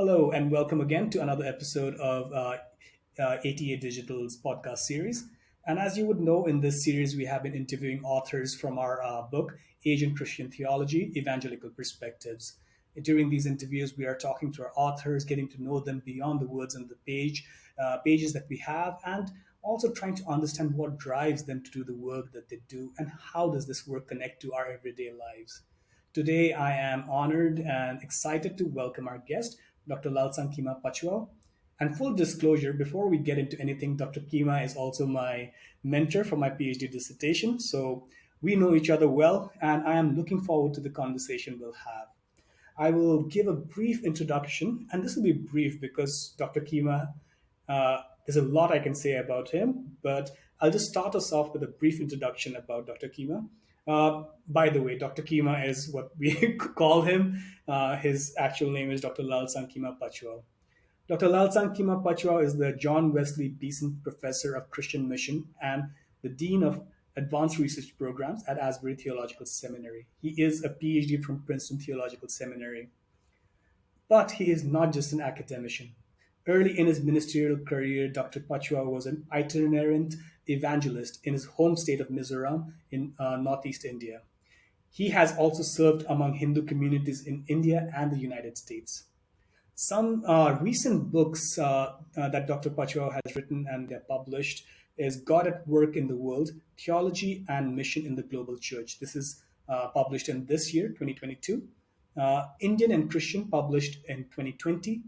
Hello, and welcome again to another episode of ATA Digital's podcast series. And as you would know, in this series, we have been interviewing authors from our book, Asian Christian Theology, Evangelical Perspectives. During these interviews, we are talking to our authors, getting to know them beyond the words on the pages that we have, and also trying to understand what drives them to do the work that they do and how does this work connect to our everyday lives. Today, I am honored and excited to welcome our guest, Dr. Lalsangkima Pachuau. And full disclosure, before we get into anything, Dr. Kima is also my mentor for my PhD dissertation. So we know each other well, and I am looking forward to the conversation we'll have. I will give a brief introduction, and this will be brief because Dr. Kima, there's a lot I can say about him, but I'll just start us off with a brief introduction about Dr. Kima. By the way, Dr. Kima is what we call him. His actual name is Dr. Lalsangkima Pachuau. Dr. Lalsangkima Pachuau is the John Wesley Beeson Professor of Christian Mission and the Dean of Advanced Research Programs at Asbury Theological Seminary. He is a PhD from Princeton Theological Seminary. But he is not just an academician. Early in his ministerial career, Dr. Pachuau was an itinerant evangelist in his home state of Mizoram in northeast India. He has also served among Hindu communities in India and the United States. Some recent books that Dr. Pachuau has written and they're published is God at Work in the World, Theology and Mission in the Global Church. This is published in this year, 2022. Indian and Christian, published in 2020.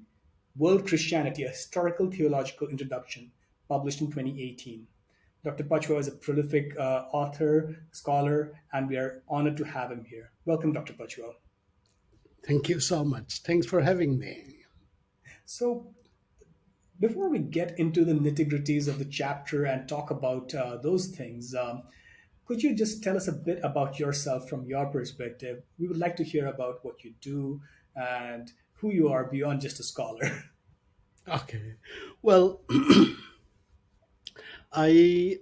World Christianity, a Historical Theological Introduction, published in 2018. Dr. Pachuau is a prolific author, scholar, and we are honored to have him here. Welcome, Dr. Pachuau. Thank you so much. Thanks for having me. So, before we get into the nitty gritties of the chapter and talk about those things, could you just tell us a bit about yourself from your perspective? We would like to hear about what you do and who you are beyond just a scholar. Okay. Well, I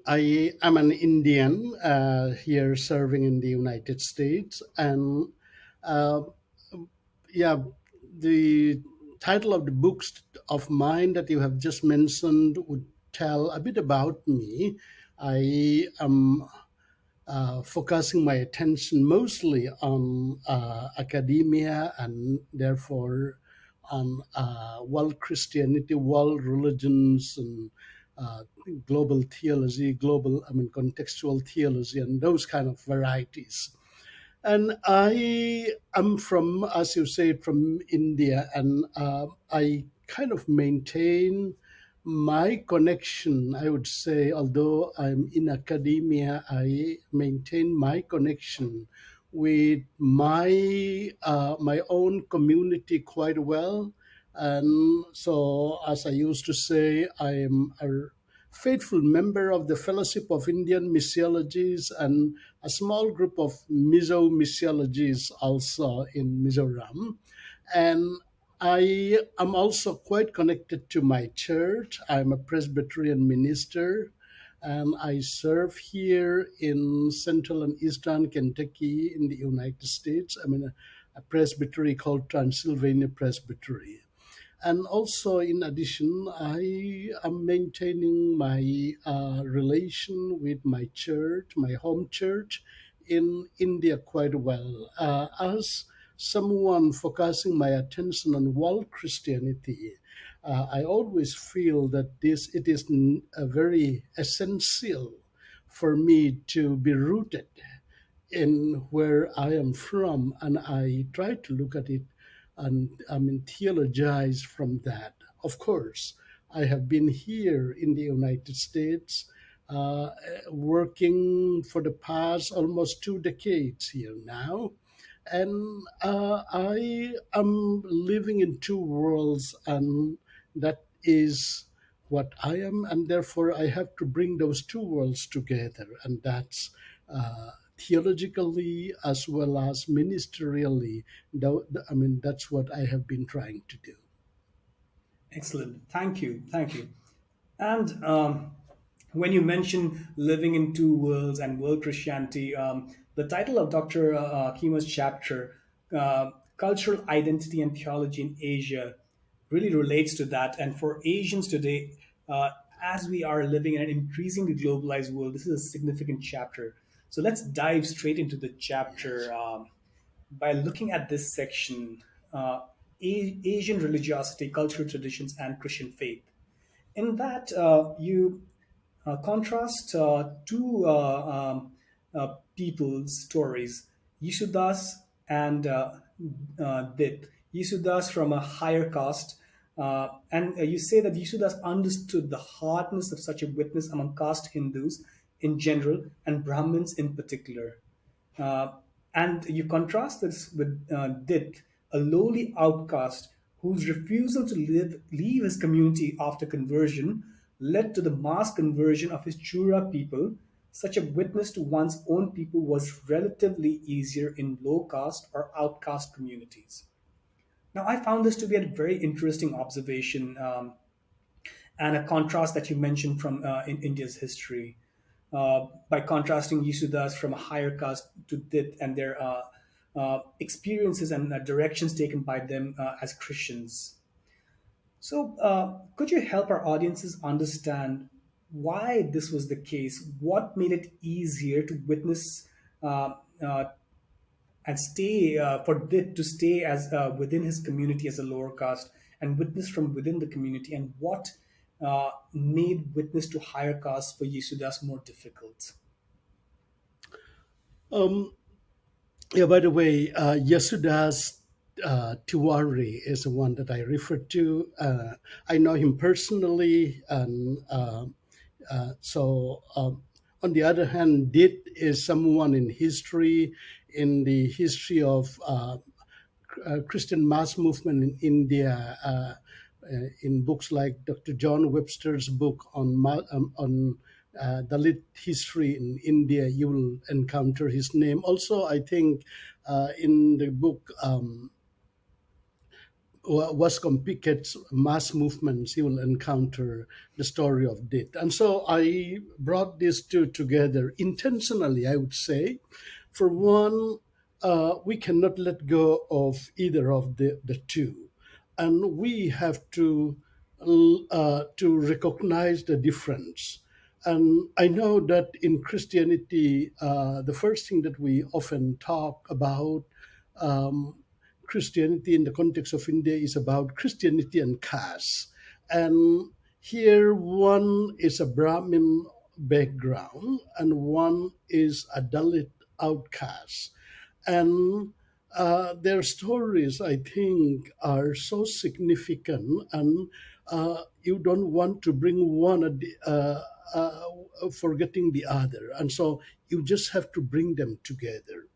am an Indian here serving in the United States, and uh, yeah, the title of the books of mine that you have just mentioned would tell a bit about me. I am focusing my attention mostly on academia and therefore on world Christianity, world religions, and uh, global theology, contextual theology, and those kind of varieties. And I am from, as you said, from India, and I kind of maintain my connection. I would say, although I'm in academia, I maintain my connection with my own community quite well. And so, as I used to say, I am a faithful member of the Fellowship of Indian Missiologies and a small group of Mizo missiologies also in Mizoram. And I am also quite connected to my church. I'm a Presbyterian minister and I serve here in central and eastern Kentucky in the United States. I'm in a presbytery called Transylvania Presbytery. And also, in addition, I am maintaining my relation with my church, my home church in India quite well. As someone focusing my attention on world Christianity, I always feel that it is very essential for me to be rooted in where I am from, and I try to look at it and theologize from that. Of course, I have been here in the United States working for the past almost 2 decades here now. And I am living in two worlds, and that is what I am, and therefore I have to bring those two worlds together, and that's theologically as well as ministerially. That's what I have been trying to do. Excellent. Thank you. Thank you. And when you mention living in two worlds and world Christianity, the title of Dr. Kima's chapter, Cultural Identity and Theology in Asia, really relates to that. And for Asians today, as we are living in an increasingly globalized world, this is a significant chapter. So let's dive straight into the chapter by looking at this section, Asian religiosity, cultural traditions, and Christian faith. In that, you contrast two people's stories, Yisudas and Dit. Yisudas from a higher caste, and you say that Yisudas understood the hardness of such a witness among caste Hindus in general and Brahmins in particular. Uh, and you contrast this with Dit, a lowly outcast whose refusal to leave his community after conversion led to the mass conversion of his Chura people. Such a witness to one's own people was relatively easier in low caste or outcast communities. Now, I found this to be a very interesting observation, and a contrast that you mentioned from in India's history, by contrasting Yisudas from a higher caste to Dit and their experiences and directions taken by them as Christians. So, could you help our audiences understand why this was the case? What made it easier to witness uh, uh, and stay for Dit to stay as within his community as a lower caste and witness from within the community, and what made witness to higher caste for Yisudas more difficult? Um, yeah, by the way, Yasudas Tiwari is the one that I refer to. I know him personally, and on the other hand, Dit is someone in history, in the history of Christian mass movement in India. In books like Dr. John Webster's book on Dalit history in India, you will encounter his name. Also, I think in the book Wascom Pickett's mass movements, you will encounter the story of Dit. And so I brought these two together intentionally, I would say. For one, we cannot let go of either of the two. And we have to recognize the difference. And I know that in Christianity, the first thing that we often talk about um, Christianity in the context of India is about Christianity and caste. And here, one is a Brahmin background and one is a Dalit outcast. And their stories, I think, are so significant, and you don't want to bring one forgetting the other. And so you just have to bring them together.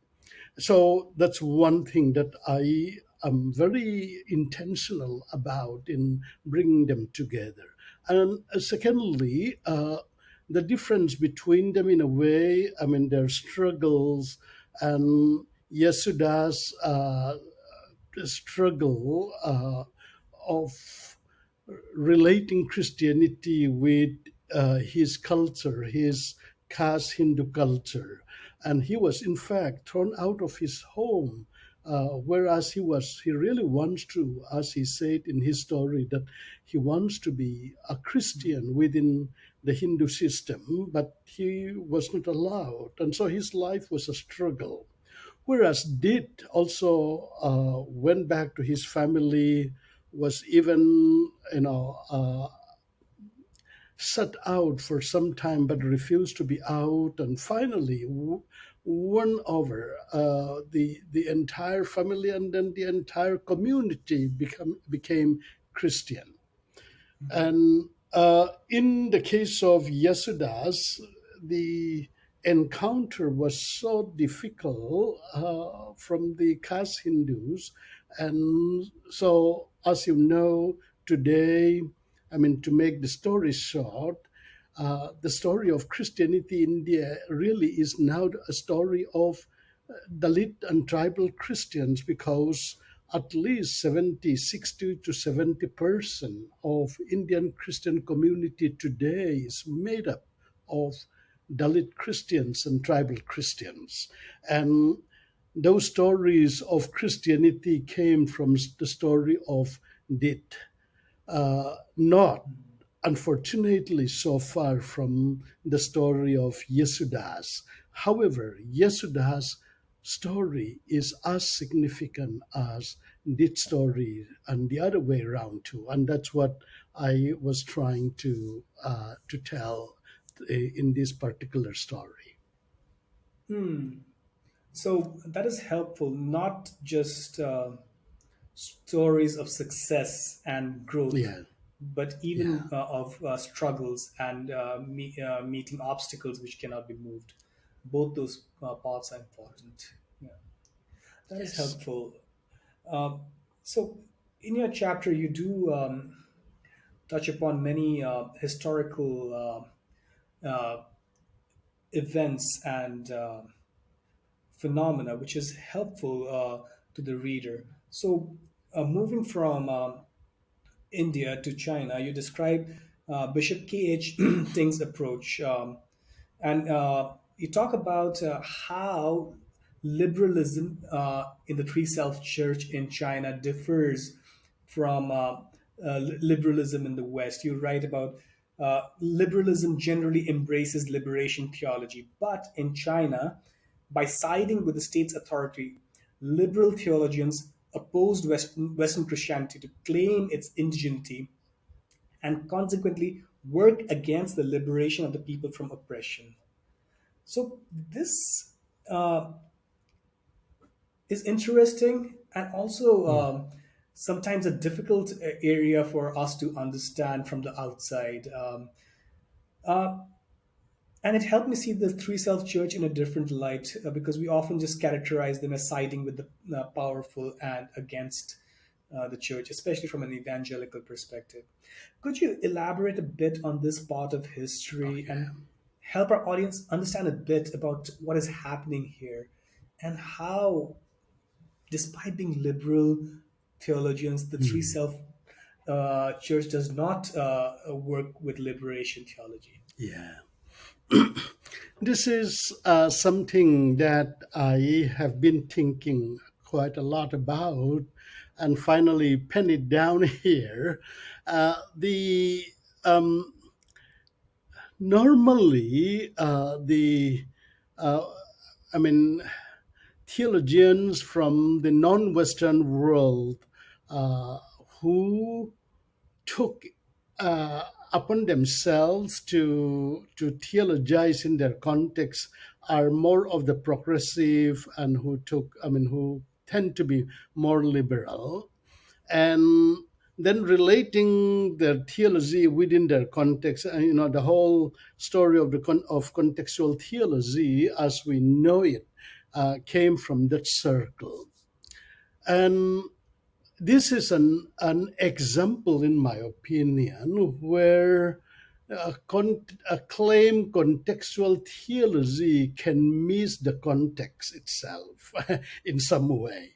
So that's one thing that I am very intentional about in bringing them together. And secondly, the difference between them in a way, I mean, their struggles and Yasuda's struggle of relating Christianity with his culture, his caste Hindu culture. And he was, in fact, thrown out of his home. Whereas he really wants to, as he said in his story, that he wants to be a Christian within the Hindu system, but he was not allowed. And so his life was a struggle. Whereas Dit also went back to his family, was even, set out for some time but refused to be out, and finally won over the entire family, and then the entire community became Christian. And in the case of Yasudas, the encounter was so difficult from the caste Hindus. And so, as you know, today, I mean, to make the story short, the story of Christianity in India really is now a story of Dalit and tribal Christians, because at least 70, 60 to 70% of Indian Christian community today is made up of Dalit Christians and tribal Christians. And those stories of Christianity came from the story of Dit. not unfortunately so far from the story of Yesudas. However, Yesudas' story is as significant as this story and the other way around too, and that's what I was trying to tell in this particular story. So that is helpful, not just stories of success and growth, Yeah, but yeah, even of struggles and meeting obstacles which cannot be moved. Both those parts are important. Yeah, that is yes, helpful. Um, so, in your chapter, you do touch upon many historical events and phenomena, which is helpful to the reader. So, moving from India to China, you describe Bishop K.H. Ting's approach. And you talk about how liberalism in the Three Self Church in China differs from liberalism in the West. You write about liberalism generally embraces liberation theology, but in China, by siding with the state's authority, liberal theologians opposed Western Christianity to claim its indigeneity and consequently work against the liberation of the people from oppression. So this uh, is interesting and also mm, sometimes a difficult area for us to understand from the outside. And it helped me see the Three Self Church in a different light because we often just characterize them as siding with the powerful and against the church, especially from an evangelical perspective. Could you elaborate a bit on this part of history okay. and help our audience understand a bit about what is happening here and how, despite being liberal theologians, the Three Mm, Self Church does not work with liberation theology? yeah. This is something that I have been thinking quite a lot about and finally pen it down here. The Normally the uh, I mean theologians from the non-Western world uh, who took upon themselves to theologize in their context are more of the progressive and who tend to be more liberal, and then relating their theology within their context, and the whole story of of contextual theology as we know it came from that circle. And this is an example, in my opinion, where a claim contextual theology can miss the context itself in some way,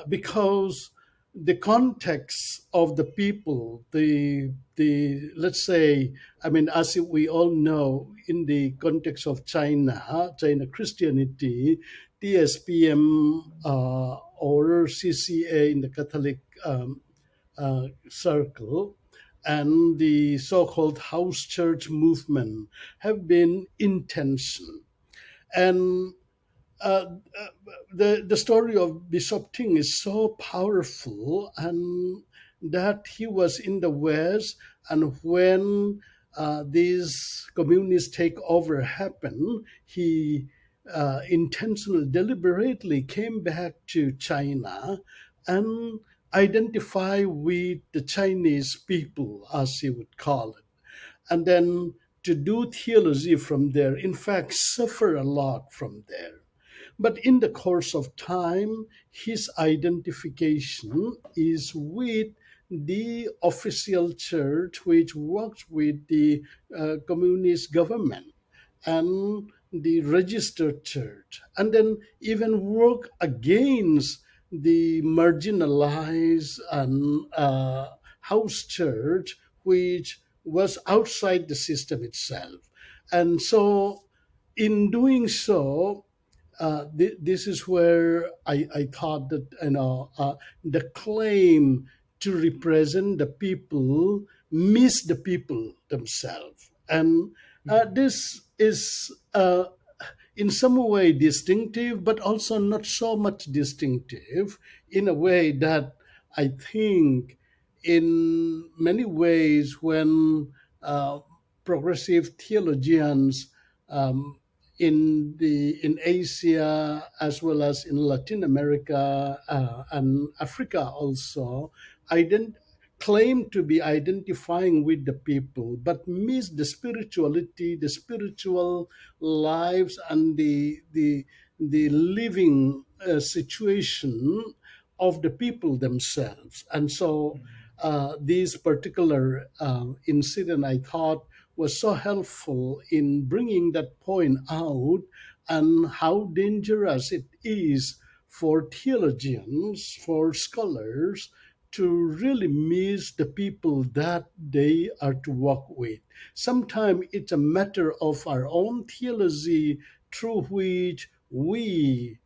because the context of the people, the let's say, as we all know, in the context of China Christianity, TSPM or CCA in the Catholic circle, and the so-called house church movement have been intentional. And the story of Bishop Ting is so powerful, and that he was in the West, and when these communist takeover happened, he intentionally, deliberately came back to China and identify with the Chinese people, as he would call it, and then to do theology from there. In fact, suffer a lot from there. But in the course of time, his identification is with the official church, which works with the communist government and the registered church, and then even work against the marginalized and house church, which was outside the system itself. And so, in doing so, this is where I thought that the claim to represent the people miss the people themselves. And this is in some way distinctive, but also not so much distinctive, in a way that I think in many ways when progressive theologians um, in Asia as well as in Latin America and Africa also ident- claim to be identifying with the people, but miss the spirituality, the spiritual lives, and the living situation of the people themselves. And so this particular incident, I thought, was so helpful in bringing that point out, and how dangerous it is for theologians, for scholars, to really miss the people that they are to walk with. Sometimes it's a matter of our own theology through which we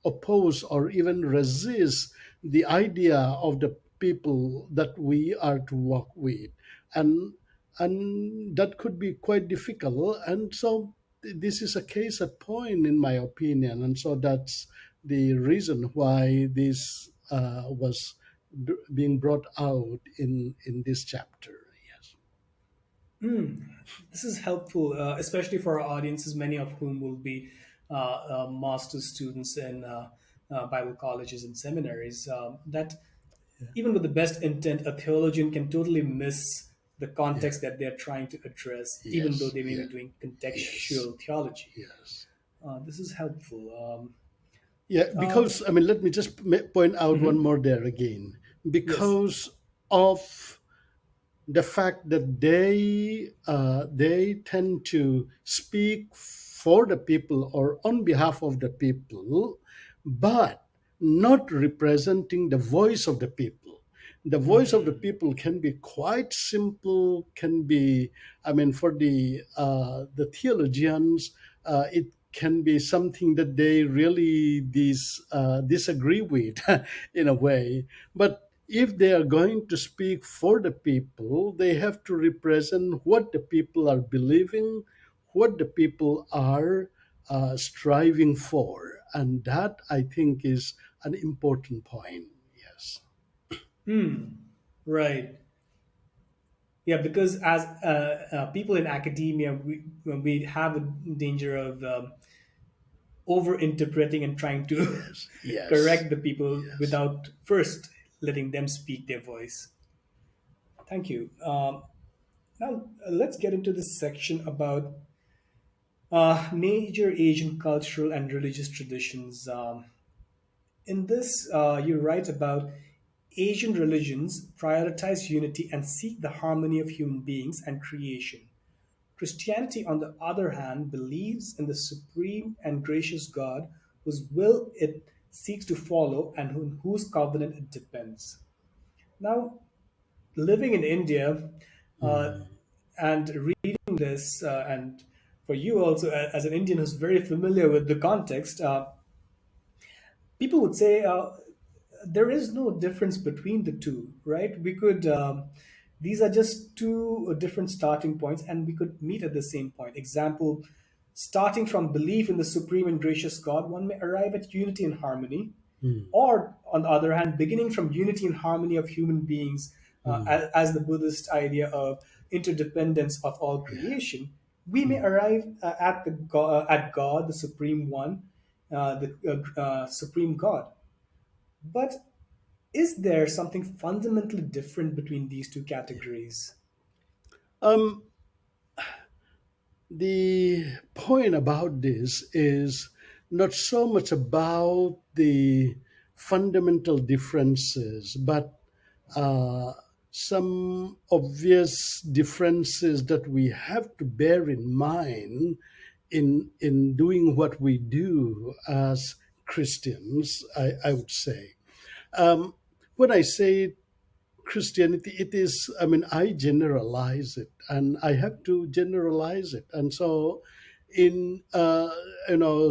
oppose or even resist the idea of the people that we are to walk with, and that could be quite difficult. And so this is a case at point, in my opinion, and so that's the reason why this was being brought out in this chapter. Yes. This is helpful, especially for our audiences, many of whom will be master's students in Bible colleges and seminaries. That even with the best intent, a theologian can totally miss the Yeah. context that they're trying to address, even though Yes. they may be Yeah. doing Yes. contextual theology. Yes. This is helpful. Yeah, because I mean, let me just point out one Mhm. more there again. Yes. Because of the fact that they tend to speak for the people or on behalf of the people, but not representing the voice of the people. The voice of the people can be quite simple, can be, I mean, for the theologians, it can be something that they really disagree with in a way. But if they are going to speak for the people, they have to represent what the people are believing, what the people are striving for. And that, I think, is an important point. Yes. Right. Yeah, because as people in academia, we have a danger of over interpreting and trying to Yes. Yes. correct the people Yes. without first letting them speak their voice. Thank you. Now, let's get into this section about major Asian cultural and religious traditions. In this, you write about Asian religions prioritize unity and seek the harmony of human beings and creation. Christianity, on the other hand, believes in the supreme and gracious God whose will it seeks to follow and on whose covenant it depends. Now, living in India uh, Mm. and reading this, and for you also, as an Indian who's very familiar with the context, people would say there is no difference between the two, right? We could, these are just two different starting points, and we could meet at the same point. Example, starting from belief in the supreme and gracious God, one may arrive at unity and harmony. Mm. Or, on the other hand, beginning from unity and harmony of human beings, Mm. as the Buddhist idea of interdependence of all Yeah. creation, we may Mm. arrive at God, the Supreme One, the Supreme God. But is there something fundamentally different between these two categories? Um, the point about this is not so much about the fundamental differences, but uh, some obvious differences that we have to bear in mind in doing what we do as Christians. I would say, um, when I say Christianity, it is, I mean, I generalize it and I have to generalize it. And so in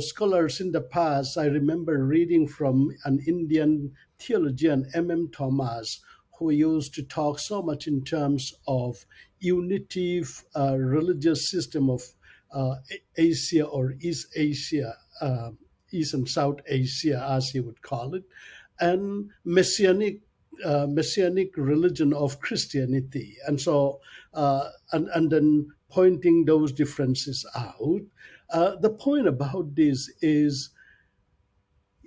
scholars in the past, I remember reading from an Indian theologian, M.M. Thomas, who used to talk so much in terms of unitive religious system of Asia, or East Asia, East and South Asia, as he would call it, and messianic religion of Christianity. And so, and then pointing those differences out. The point about this is,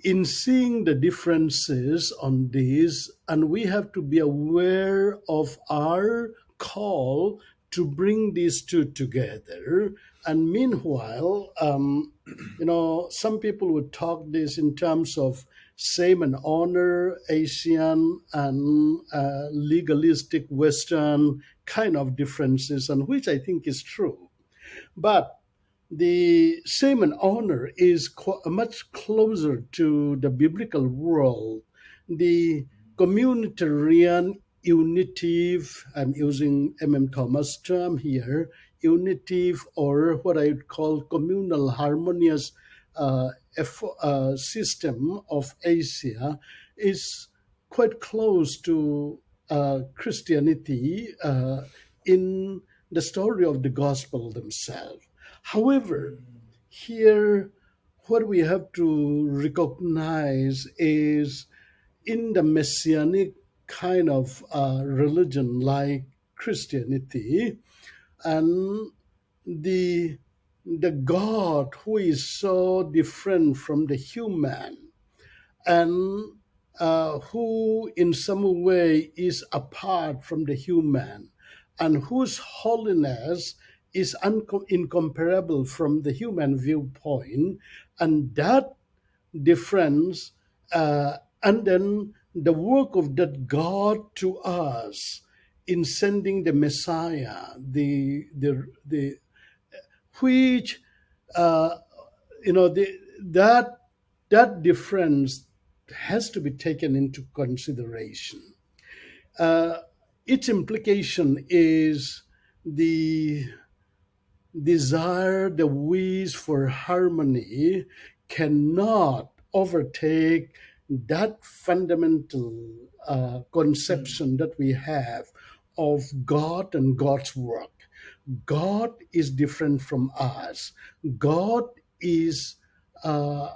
in seeing the differences on these, and we have to be aware of our call to bring these two together. And meanwhile, some people would talk this in terms of same and honor, Asian and legalistic Western kind of differences, and which I think is true. But the same and honor is much closer to the biblical world. The communitarian unitive, I'm using M.M. Thomas' term here, unitive, or what I would call communal harmonious system of Asia, is quite close to Christianity in the story of the gospel themselves. However, here, what we have to recognize is, in the messianic kind of religion like Christianity, and the the God who is so different from the human, and who in some way is apart from the human, and whose holiness is incomparable from the human viewpoint. And that difference, and then the work of that God to us in sending the Messiah, the which uh, that difference has to be taken into consideration. Uh, its implication is the desire, the wish for harmony cannot overtake that fundamental conception that we have of God and God's work. God is different from us. God is uh,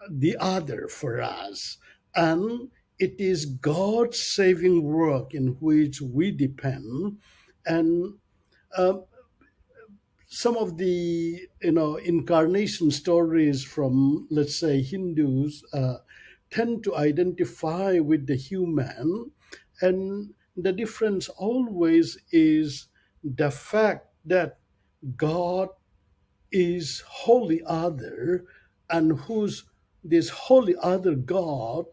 the other for us. And it is God's saving work in which we depend. And uh, some of the incarnation stories from, let's say, Hindus tend to identify with the human, and the difference always is the fact that God is holy other, and whose this holy other God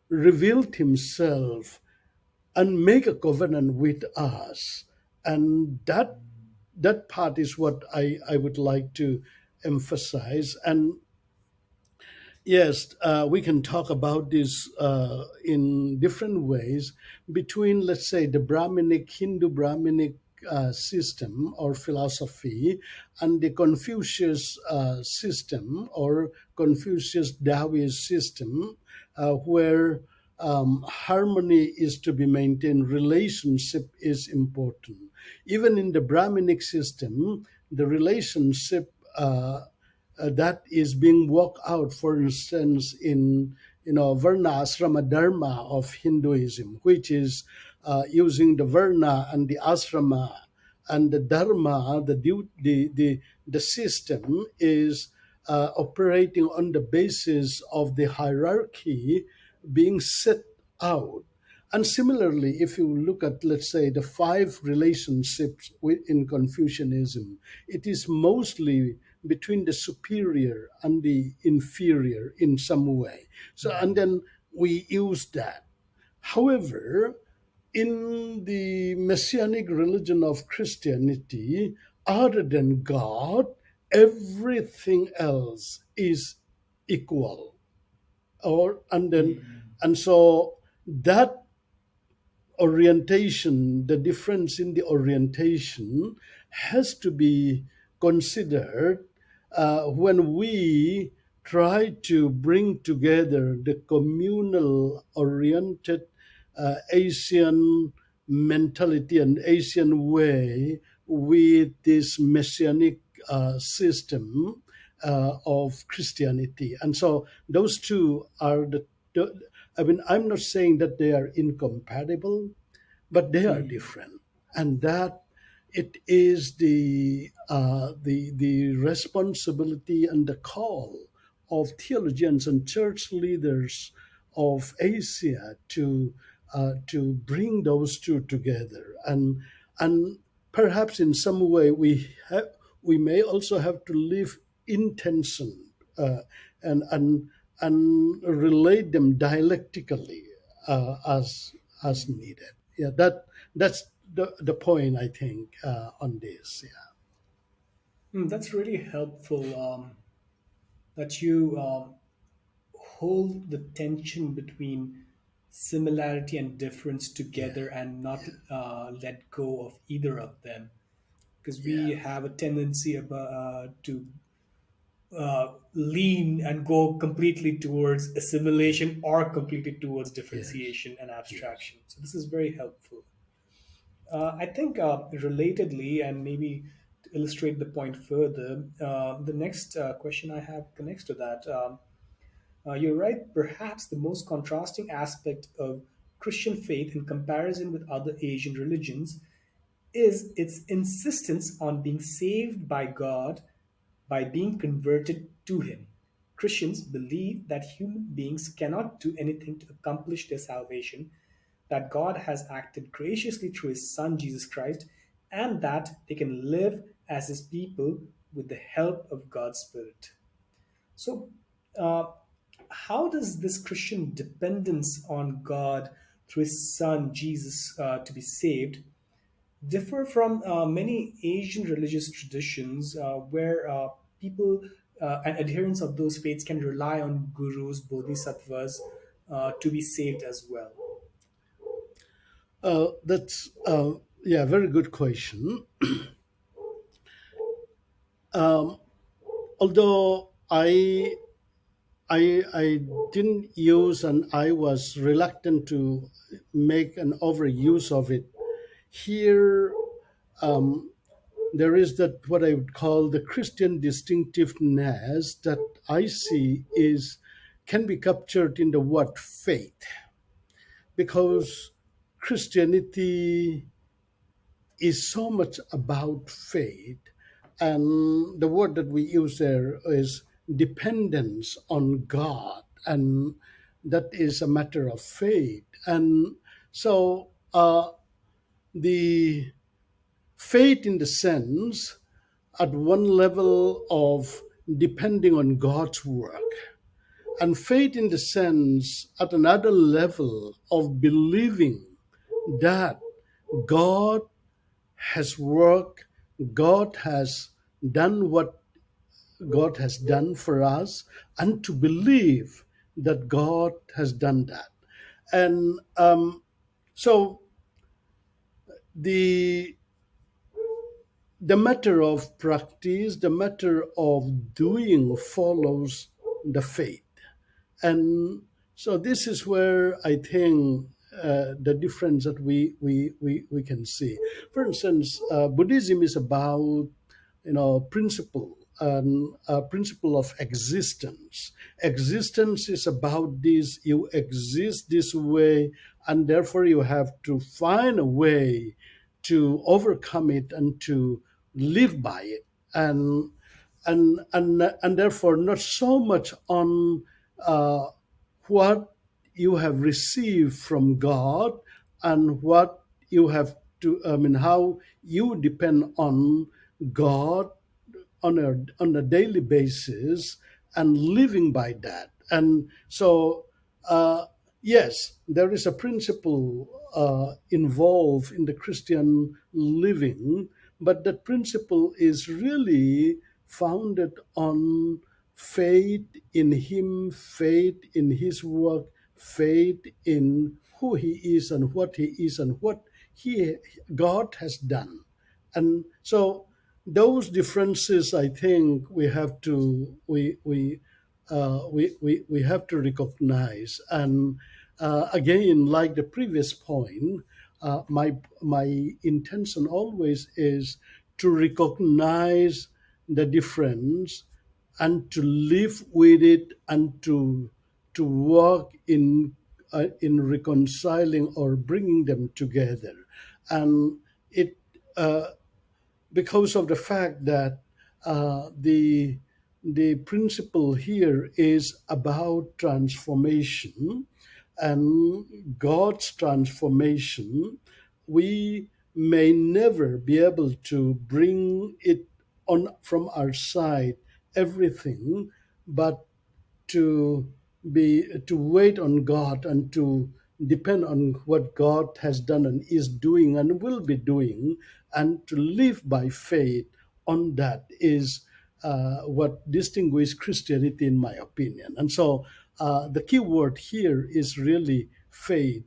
revealed himself and make a covenant with us. And that part is what I would like to emphasize. And yes, we can talk about this in different ways between, let's say, the Brahminic, Hindu Brahminic system or philosophy, and the Confucius system, or Confucius Taoist system, where harmony is to be maintained, relationship is important. Even in the Brahminic system, the relationship that is being worked out, for instance, in Varna Asrama Dharma of Hinduism, which is using the Varna and the Asrama and the Dharma, the system is operating on the basis of the hierarchy being set out. And similarly, if you look at, let's say, the five relationships in Confucianism, it is mostly between the superior and the inferior in some way. So, and then we use that. However, in the messianic religion of Christianity, other than God, everything else is equal. And so that orientation, the difference in the orientation has to be considered, when we try to bring together the communal oriented Asian mentality and Asian way with this messianic system of Christianity. And so those two are I mean, I'm not saying that they are incompatible, but they are different, and that it is the responsibility and the call of theologians and church leaders of Asia to bring those two together, and perhaps in some way we may also have to live in tension, and relate them dialectically, as needed. Yeah, that's the point, I think, on this. Yeah. That's really helpful, that you hold the tension between similarity and difference Yeah. together and not let go of either of them, because we Yeah. have a tendency to lean and go completely towards assimilation or completely towards Yes. differentiation and Yes. abstraction. So this is very helpful. I think, relatedly, and maybe to illustrate the point further, the next question I have connects to that. You're right. Perhaps the most contrasting aspect of Christian faith in comparison with other Asian religions is its insistence on being saved by God by being converted to Him. Christians believe that human beings cannot do anything to accomplish their salvation, that God has acted graciously through His Son Jesus Christ, and that they can live as His people with the help of God's Spirit. So, uh, how does this Christian dependence on God through His Son Jesus to be saved differ from many Asian religious traditions where people and adherents of those faiths can rely on gurus, bodhisattvas to be saved as well? That's yeah, very good question. Although I didn't use, and I was reluctant to make an overuse of it here. There is that what I would call the Christian distinctiveness that I see is can be captured in the word faith, because Christianity is so much about faith, and the word that we use there is dependence on God, and that is a matter of faith. And so the faith, in the sense, at one level of depending on God's work, and faith in the sense at another level of believing that God has worked, God has done what God has done for us, and to believe that God has done that. And so the the matter of practice, the matter of doing follows the faith. And so this is where I think the difference that we can see. For instance, Buddhism is about, principle, and principle of existence. Existence is about this: you exist this way, and therefore you have to find a way to overcome it and to live by it. And therefore not so much on uh, what you have received from God, and what you have to, I mean, how you depend on God on a daily basis, and living by that. And so, yes, there is a principle involved in the Christian living, but that principle is really founded on faith in Him, faith in His work, faith in who He is and what He is and what He God has done. And so those differences, I think we have to we have to recognize. And again, like the previous point, my intention always is to recognize the difference and to live with it, and to work in reconciling or bringing them together. And it because of the fact that the principle here is about transformation and God's transformation. We may never be able to bring it on from our side everything, but to to wait on God and to depend on what God has done and is doing and will be doing, and to live by faith on that is what distinguishes Christianity, in my opinion. And so the key word here is really faith,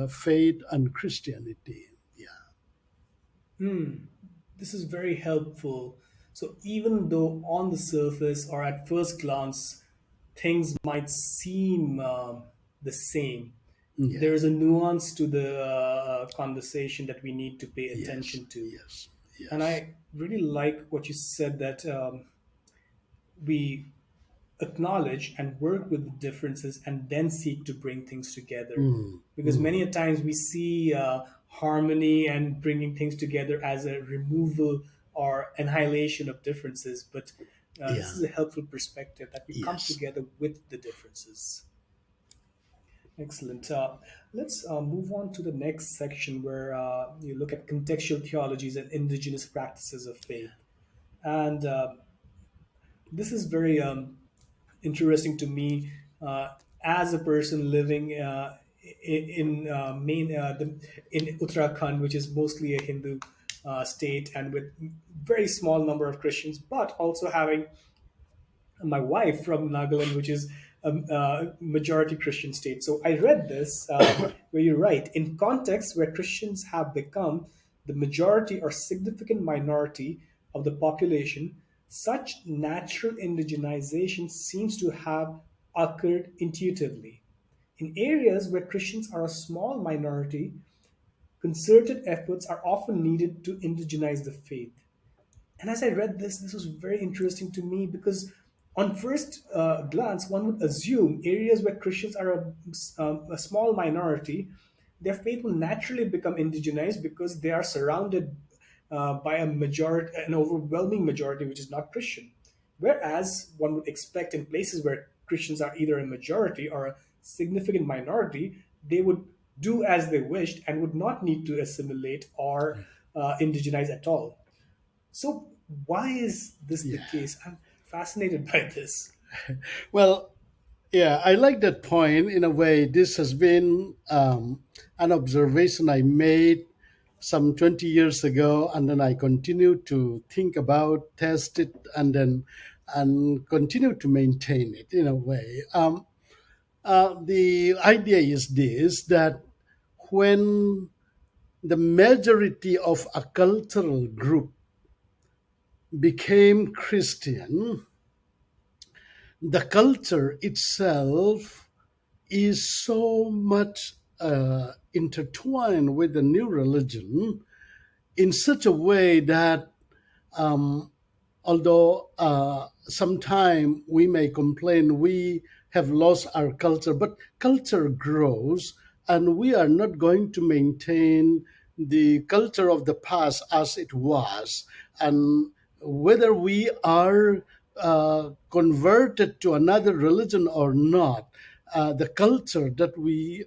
faith and Christianity. Yeah. This is very helpful. So, even though on the surface or at first glance, things might seem the same, Yeah. there is a nuance to the conversation that we need to pay Yes. attention to. Yes. And Yes. I really like what you said that we acknowledge and work with the differences and then seek to bring things together. Mm, Because many mm, a times we see harmony and bringing things together as a removal or annihilation of differences. But this yeah. is a helpful perspective that we come Yes. together with the differences. Excellent. Let's move on to the next section where you look at contextual theologies and indigenous practices of faith. And this is very interesting to me as a person living in Uttarakhand, which is mostly a Hindu state, and with very small number of Christians, but also having my wife from Nagaland, which is a majority Christian state. So I read this where you write in contexts where Christians have become the majority or significant minority of the population, such natural indigenization seems to have occurred intuitively. In areas where Christians are a small minority, concerted efforts are often needed to indigenize the faith. And as I read this, this was very interesting to me because, on first glance, one would assume areas where Christians are a small minority, their faith will naturally become indigenized because they are surrounded by an overwhelming majority which is not Christian. Whereas one would expect in places where Christians are either a majority or a significant minority, they would do as they wished and would not need to assimilate or indigenize at all. So, why is this the Yeah. case? I'm fascinated by this. Well, yeah, I like that point. In a way, this has been an observation I made some 20 years ago, and then I continue to think about, test it, and continue to maintain it in a way. The idea is this, that when the majority of a cultural group became Christian, the culture itself is so much intertwined with the new religion in such a way that um, although sometime we may complain we have lost our culture, but culture grows, and we are not going to maintain the culture of the past as it was. And whether we are converted to another religion or not, the culture that we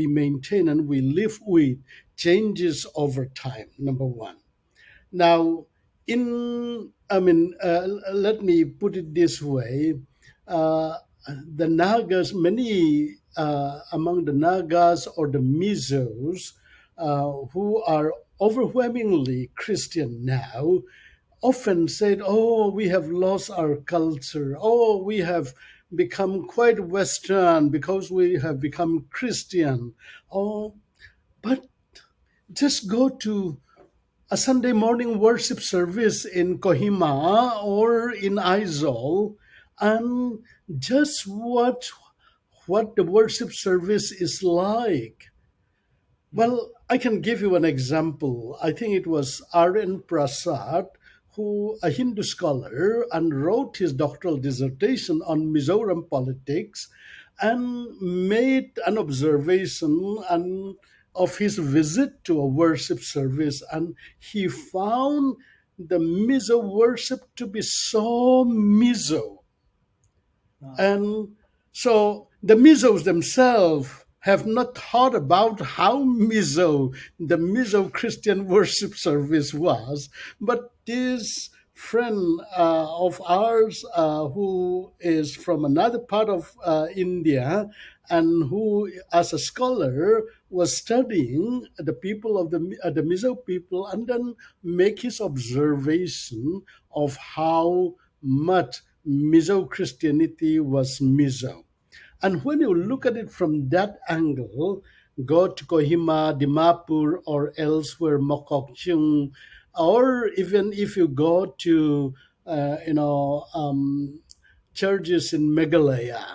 maintain and we live with changes over time. Number one. Now, let me put it this way: uh, the Nagas, many among the Nagas or the Mizos, who are overwhelmingly Christian now, often said, "Oh, we have lost our culture. Oh, we have become quite Western because we have become Christian." Oh, but just go to a Sunday morning worship service in Kohima or in Aizawl, and just what the worship service is like. Well, I can give you an example. I think it was R.N. Prasad, who a Hindu scholar, and wrote his doctoral dissertation on Mizoram politics, and made an observation and of his visit to a worship service, and he found the Mizo worship to be so Mizo. Wow. And so the Mizos themselves have not thought about how the Mizo Christian worship service was, but this friend of ours who is from another part of India and who, as a scholar, was studying the people of the Mizo people, and then make his observation of how much Mizo Christianity was Mizo. And when you look at it from that angle, go to Kohima, Dimapur, or elsewhere, Mokokchung, or even if you go to, churches in Meghalaya,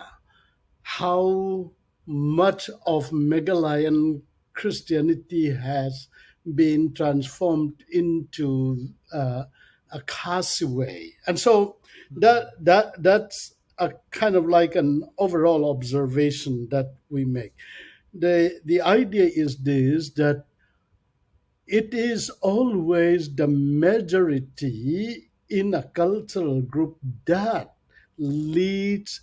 how much of Meghalayan Christianity has been transformed into a causeway. And so that's a kind of like an overall observation that we make. The idea is this, that it is always the majority in a cultural group that leads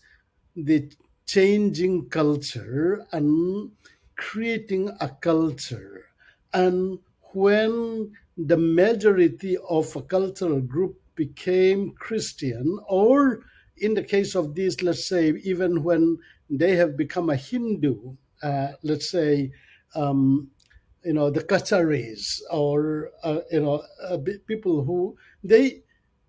the changing culture and creating a culture. And when the majority of a cultural group became Christian, or in the case of this, let's say, even when they have become a Hindu, let's say, um, the Kacharis, or people who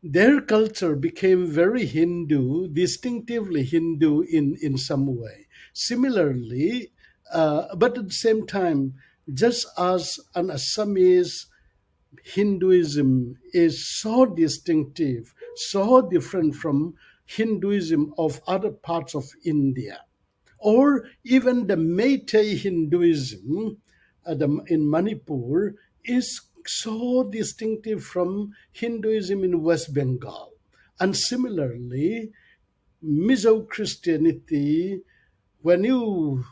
their culture became very Hindu, distinctively Hindu in some way. Similarly, but at the same time, just as an Assamese Hinduism is so distinctive, so different from Hinduism of other parts of India, or even the Meitei Hinduism in Manipur is so distinctive from Hinduism in West Bengal. And similarly, Mizo Christianity, when you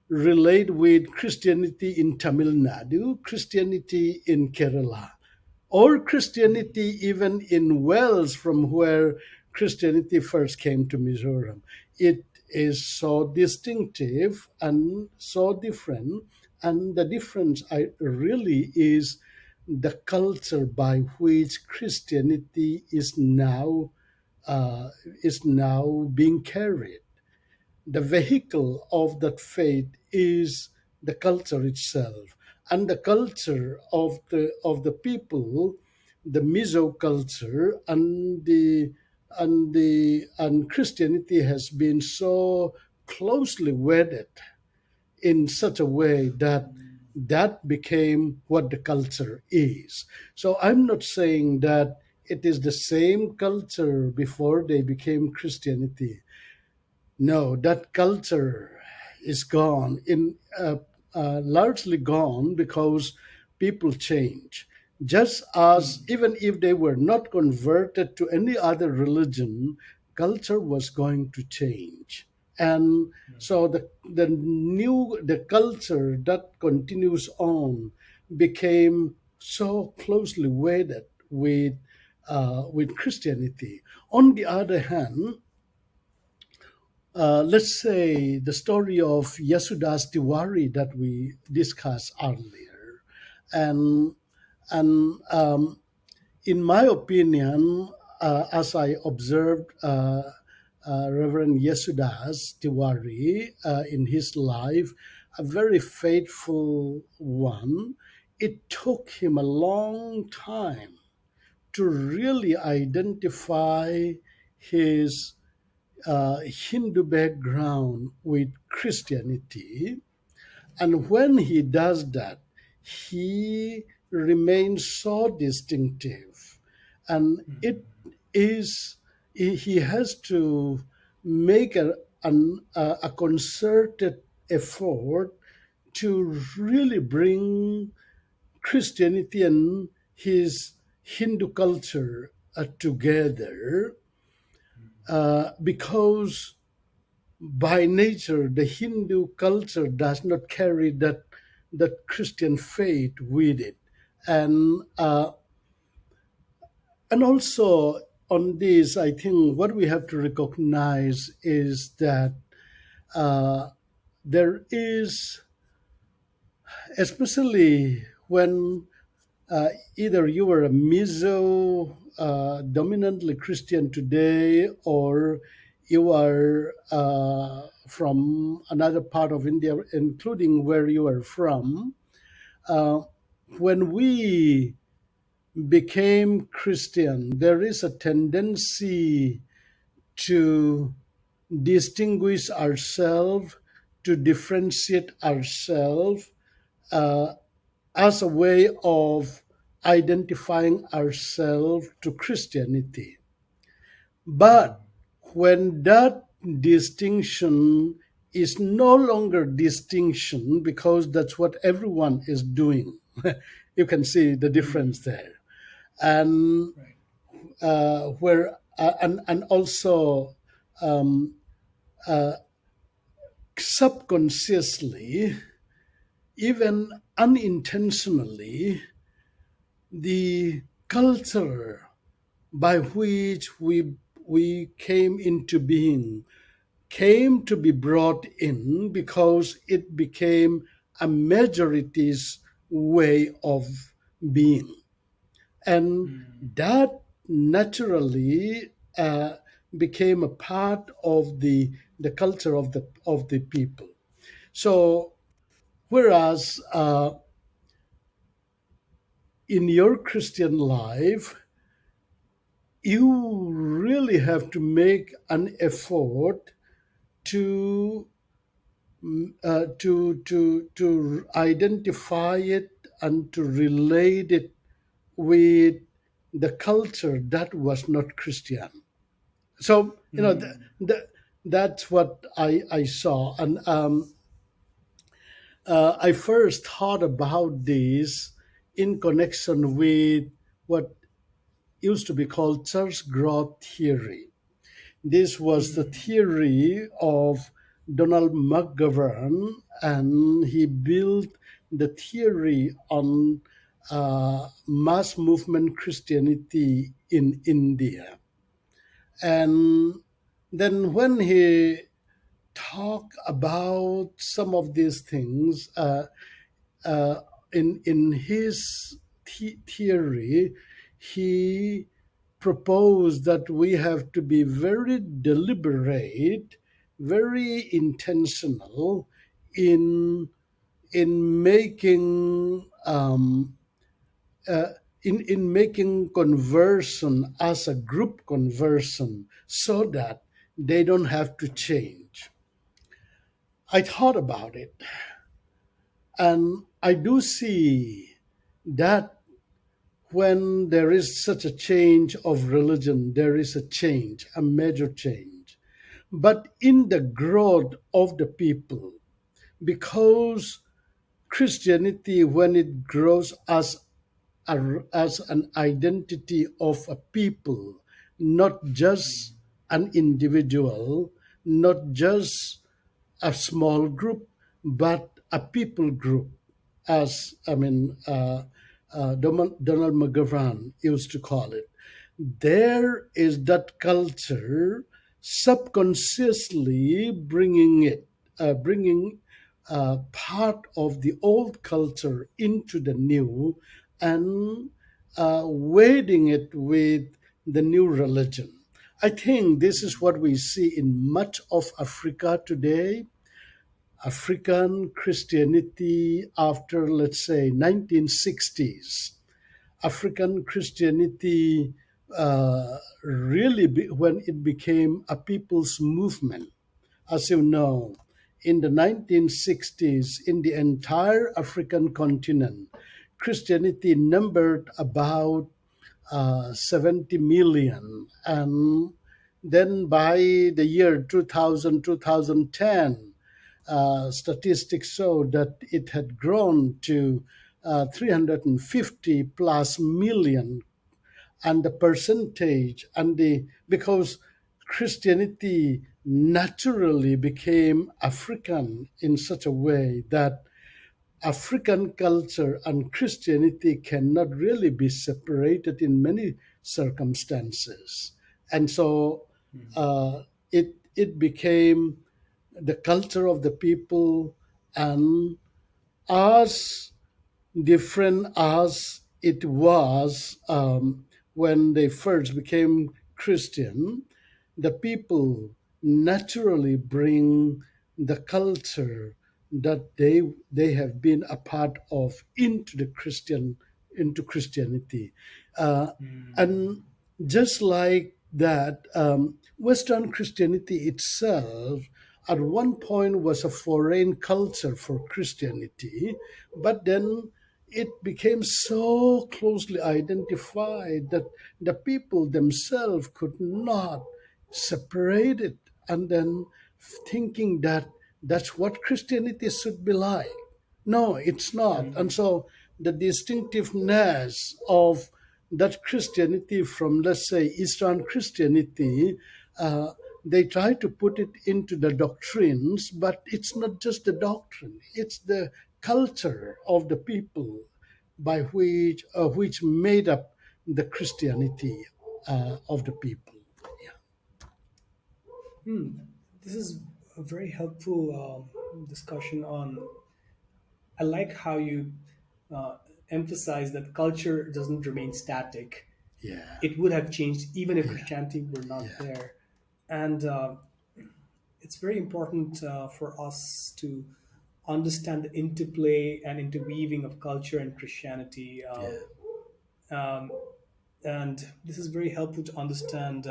relate with Christianity in Tamil Nadu, Christianity in Kerala, or Christianity even in Wales, from where Christianity first came to Mizoram. It is so distinctive and so different, and the difference really is the culture by which Christianity uh, is now being carried. The vehicle of that faith is the culture itself, and the culture of the people, the Mizo culture, and Christianity has been so closely wedded in such a way that that became what the culture is. So I'm not saying that it is the same culture before they became Christianity. No, that culture is gone, largely gone, because people change. Just as even if they were not converted to any other religion, culture was going to change. And so the culture that continues on became so closely wedded with Christianity. On the other hand, let's say the story of Yasudas Tiwari that we discussed earlier, and and in my opinion, as I observed Reverend Yasudas Tiwari in his life, a very faithful one. It took him a long time to really identify his Hindu background with Christianity. And when he does that, he remains so distinctive, and it is he has to make a concerted effort to really bring Christianity and his Hindu culture together, because by nature the Hindu culture does not carry that Christian faith with it, and also on this, I think what we have to recognize is that uh, there is, especially when either you are a Mizo, dominantly Christian today, or you are from another part of India, including where you are from. Uh, when we became Christian, there is a tendency to distinguish ourselves, to differentiate ourselves, uh, as a way of identifying ourselves to Christianity. But when that distinction is no longer distinction because that's what everyone is doing, you can see the difference there. And Right. where and also um, subconsciously, even unintentionally, the culture by which we came into being came to be brought in because it became a majority's way of being, and that naturally became a part of the culture of the people. So whereas in your Christian life you really have to make an effort to to identify it and to relate it with the culture that was not Christian. So that's what I saw, and I first thought about this in connection with what used to be called church growth theory. This was the theory of Donald McGovern, and he built the theory on mass movement Christianity in India. And then when he talked about some of these things, uh, in his theory, he proposed that we have to be very deliberate, very intentional in making uh, in making conversion as a group conversion, so that they don't have to change. I thought about it, and I do see that when there is such a change of religion, there is a change, a major change. But in the growth of the people, because Christianity, when it grows as an identity of a people, not just an individual, not just a small group, but a people group, as Donald McGovern used to call it. There is that culture subconsciously bringing part of the old culture into the new, and wedding it with the new religion. I think this is what we see in much of Africa today. African Christianity after, let's say, 1960s. African Christianity when it became a people's movement. As you know, in the 1960s, in the entire African continent, Christianity numbered about 70 million. And then by the year 2000, 2010, statistics show that it had grown to 350 plus million. And the percentage and the because Christianity naturally became African in such a way that African culture and Christianity cannot really be separated in many circumstances. And so it became the culture of the people, and as different as it was when they first became Christian, the people naturally bring the culture that they have been a part of into Christianity, and just like that, Western Christianity itself at one point was a foreign culture for Christianity, but then it became so closely identified that the people themselves could not separate it, and then thinking that that's what Christianity should be like. No, it's not. And Mm. so the distinctiveness of that Christianity from, let's say, Eastern Christianity, uh, they try to put it into the doctrines, but it's not just the doctrine, it's the culture of the people by which made up the Christianity of the people. Yeah. This is a very helpful discussion on. I like how you uh, emphasize that culture doesn't remain static. Yeah. It would have changed even if Yeah. Christianity were not Yeah. there. And it's very important for us to understand the interplay and interweaving of culture and Christianity. Yeah. And this is very helpful to understand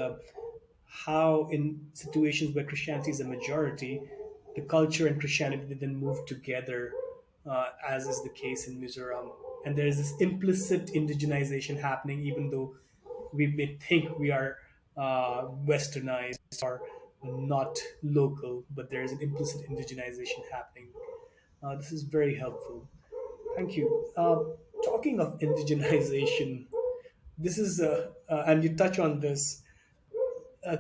how, in situations where Christianity is a majority, the culture and Christianity then move together, as is the case in Mizoram. And there is this implicit indigenization happening, even though we may think we are westernized or not local, but there is an implicit indigenization happening. This is very helpful. Thank you. Talking of indigenization, this is, and you touch on this.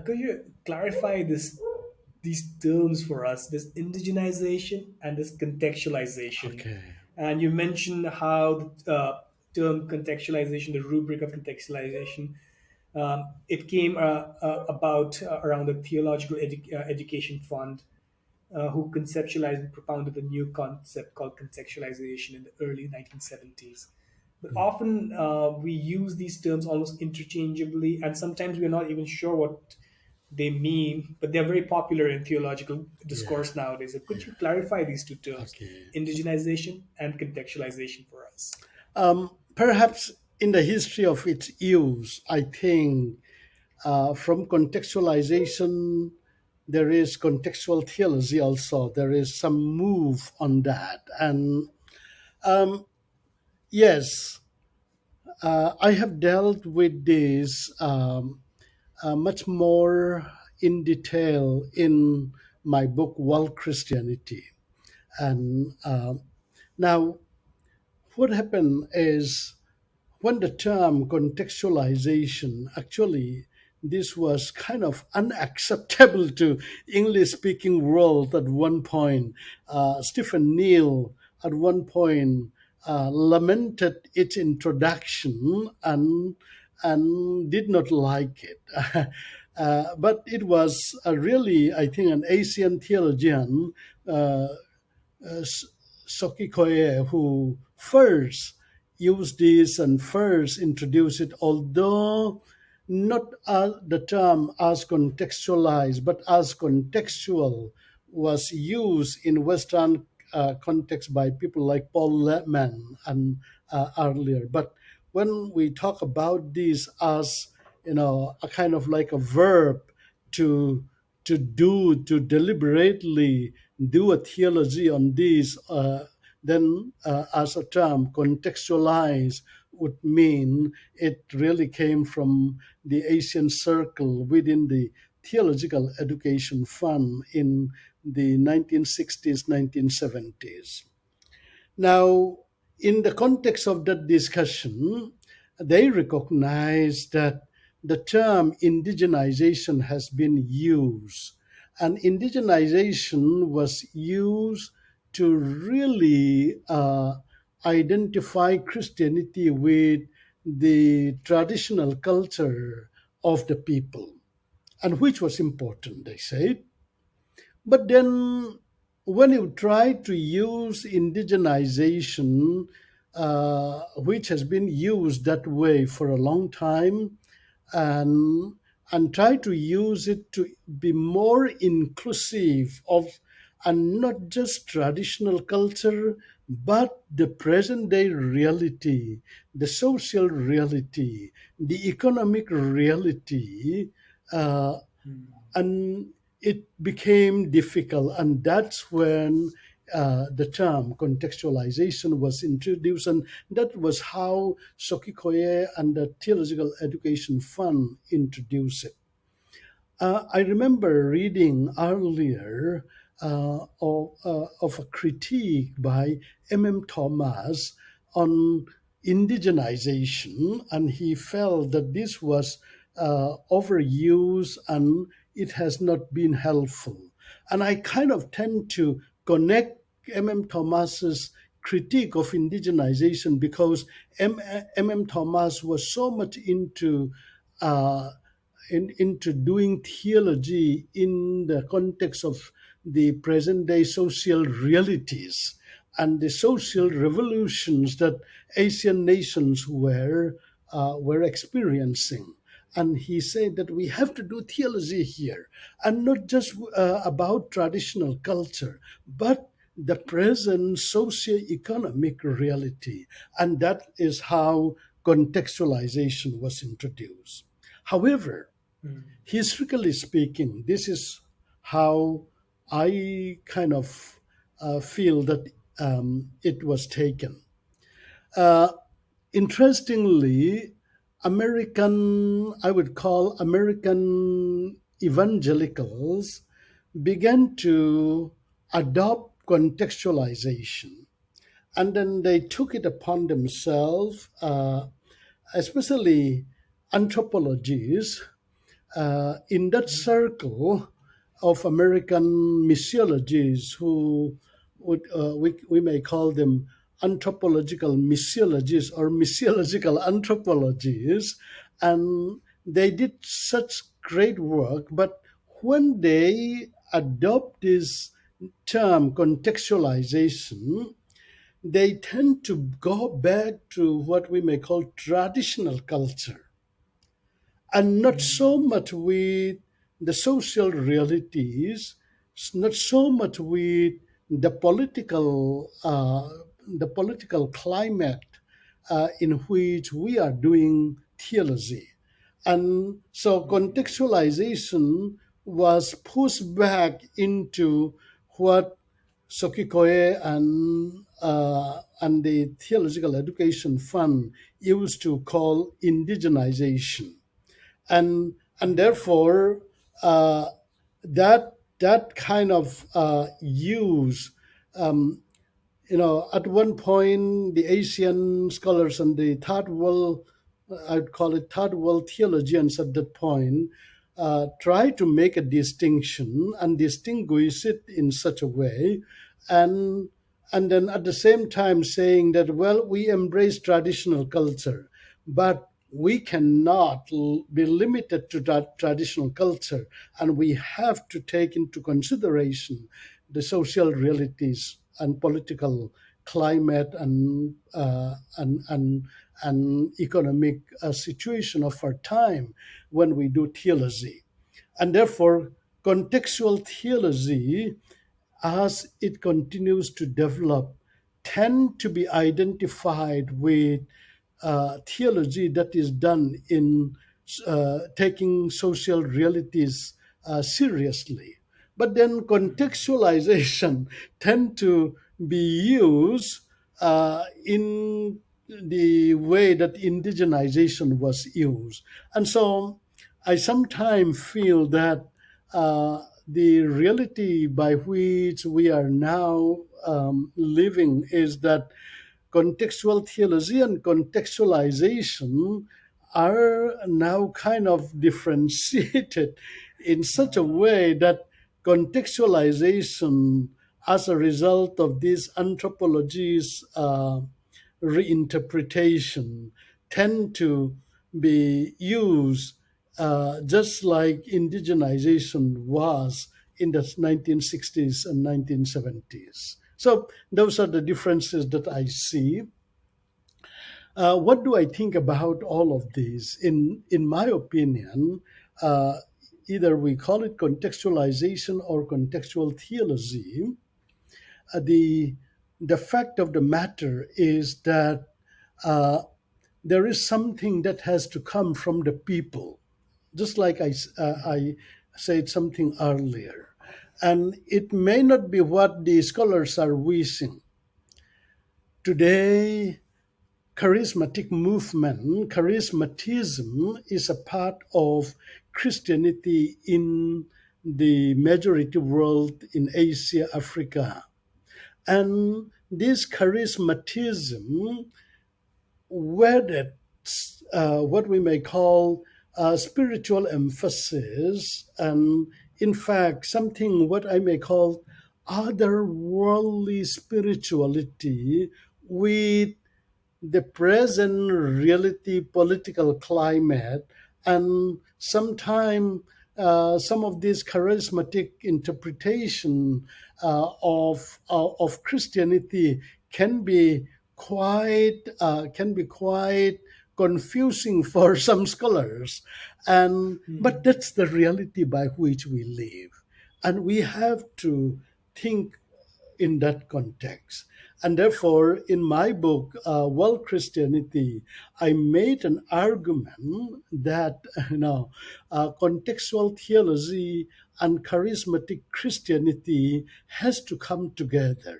Could you clarify these terms for us? This indigenization and this contextualization. Okay. And you mentioned how the term contextualization, the rubric of contextualization, it came about around the Theological Education Fund, who conceptualized and propounded a new concept called contextualization in the early 1970s. But often we use these terms almost interchangeably, and sometimes we're not even sure what they mean, but they're very popular in theological Yeah. discourse nowadays. So could Yeah. you clarify these two terms, Okay. indigenization and contextualization, for us? Perhaps in the history of its use, I think from contextualization, there is contextual theology also. There is some move on that. And um, yes, I have dealt with this much more in detail in my book, World Christianity. And now, what happened is when the term contextualization, actually this was kind of unacceptable to English speaking world at one point. Stephen Neal at one point lamented its introduction and did not like it. But it was really, I think, an Asian theologian, uh, S- Soki Koye, who first used this and first introduced it, although not the term as contextualized, but as contextual was used in Western context by people like Paul Lehman and earlier. But when we talk about this as a kind of like a verb to to deliberately do a theology on this, then as a term, contextualize would mean it really came from the Asian circle within the Theological Education Fund in the 1960s, 1970s. Now, in the context of that discussion, they recognize that the term indigenization has been used, and indigenization was used to really identify Christianity with the traditional culture of the people, and which was important, they said. But then, when you try to use indigenization, which has been used that way for a long time, and try to use it to be more inclusive of, and not just traditional culture, but the present day reality, the social reality, the economic reality, uh, and it became difficult, and that's when the term contextualization was introduced, and that was how Sokikoye and the Theological Education Fund introduced it. I remember reading earlier of a critique by Thomas on indigenization, and he felt that this was overused and it has not been helpful. And I kind of tend to connect Thomas's critique of indigenization because Thomas was so much uh, into doing theology in the context of the present day social realities and the social revolutions that Asian nations were experiencing. And he said that we have to do theology here, and not just about traditional culture, but the present socio-economic reality. And that is how contextualization was introduced. However, historically speaking, this is how I kind of feel that it was taken. Uh, Interestingly, I would call American evangelicals began to adopt contextualization. And then they took it upon themselves, especially anthropologists, in that circle of American missiologists who we may call them anthropological missiologists or missiological anthropologists, and they did such great work. But when they adopt this term contextualization, they tend to go back to what we may call traditional culture, and not so much with the social realities, not so much with the political climate in which we are doing theology. And so contextualization was pushed back into what Sokikoe and the Theological Education Fund used to call indigenization, and therefore uh, that kind of use, um, at one point the Asian scholars and the third world, I'd call it third world theologians at that point, try to make a distinction and distinguish it in such a way, and then at the same time saying that, well, we embrace traditional culture, but we cannot be limited to that traditional culture, and we have to take into consideration the social realities and political climate and economic situation of our time when we do theology. And therefore, contextual theology, as it continues to develop, tend to be identified with theology that is done in taking social realities seriously. But then contextualization tend to be used in the way that indigenization was used. And so I sometimes feel that the reality by which we are now living is that contextual theology and contextualization are now kind of differentiated in such a way that contextualization, as a result of this anthropology's reinterpretation, tend to be used just like indigenization was in the 1960s and 1970s. So those are the differences that I see. What do I think about all of this? In my opinion, uh, either we call it contextualization or contextual theology. The fact of the matter is that uh, there is something that has to come from the people, just like I said something earlier, and it may not be what the scholars are wishing today. Charismatism is a part of Christianity in the majority world in Asia, Africa. And this charismatism wedded what we may call spiritual emphasis, and in fact, something what I may call otherworldly spirituality with the present reality political climate, and sometimes some of this charismatic interpretation of Christianity can be quite confusing for some scholars, and but that's the reality by which we live, and we have to think in that context. And therefore, in my book, World Christianity, I made an argument that contextual theology and charismatic Christianity has to come together,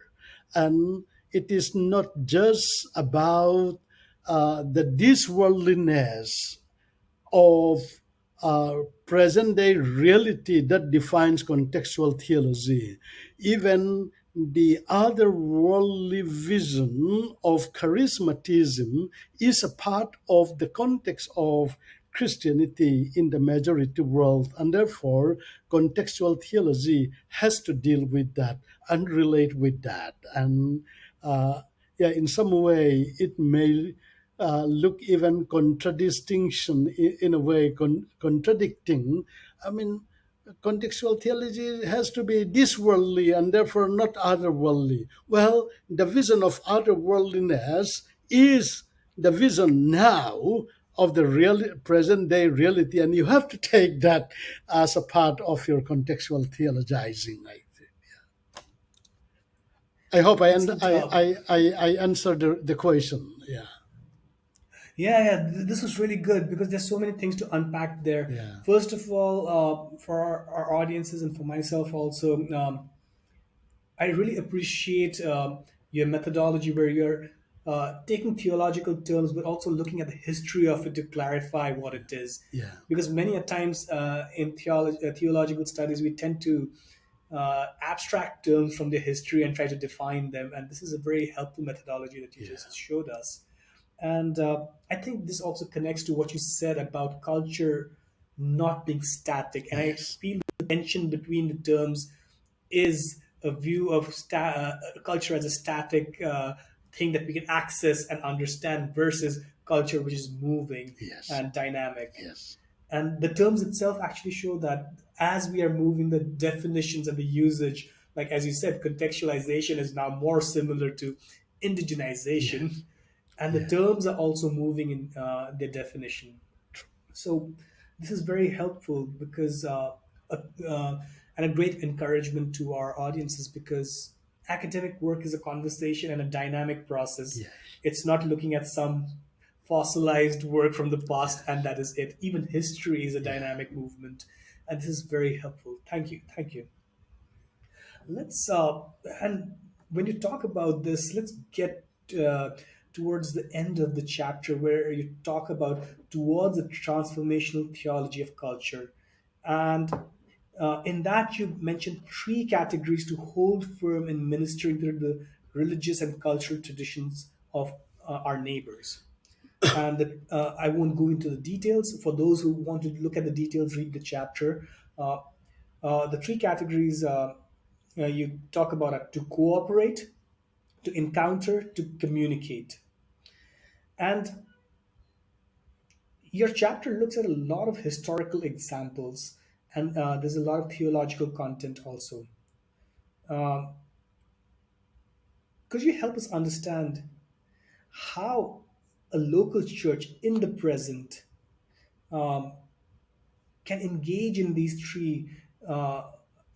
and it is not just about the disworldliness of present day reality that defines contextual theology. Even the otherworldly vision of charismatism is a part of the context of Christianity in the majority world, and therefore contextual theology has to deal with that and relate with that. And yeah, in some way, it may look even contradistinction in a way, contradicting. I mean, contextual theology has to be this worldly and therefore not otherworldly. Well, the vision of otherworldliness is the vision now of the real present day reality, and you have to take that as a part of your contextual theologizing. I hope Excellent. I answered the question. Yeah, Yeah, yeah, this was really good because there's so many things to unpack there. yeah, First of all, for our audiences and for myself also, I really appreciate your methodology where you're taking theological terms, but also looking at the history of it to clarify what it is. yeah, Because many a times in theological studies, we tend to abstract terms from their history and try to define them. And this is a very helpful methodology that you yeah, just showed us. And I think this also connects to what you said about culture not being static. And I yes, feel the tension between the terms is a view of culture as a static thing that we can access and understand versus culture which is moving yes, and dynamic. yes, And the terms itself actually show that as we are moving the definitions and the usage, like as you said, contextualization is now more similar to indigenization, yes, and the yeah, terms are also moving in their definition. So this is very helpful because and a great encouragement to our audiences because academic work is a conversation and a dynamic process. yes, It's not looking at some fossilized work from the past and yes, that is it. Even history is a yeah, dynamic movement, and this is very helpful. Thank you, thank you. Let's and when you talk about this, let's get towards the end of the chapter where you talk about towards a transformational theology of culture. And in that, you mentioned three categories to hold firm in ministering to the religious and cultural traditions of our neighbors. And I won't go into the details. For those who want to look at the details, read the chapter. Uh, the three categories you talk about are to cooperate, to encounter, to communicate. And your chapter looks at a lot of historical examples, and there's a lot of theological content also. Um, could you help us understand how a local church in the present um, can engage in these three uh,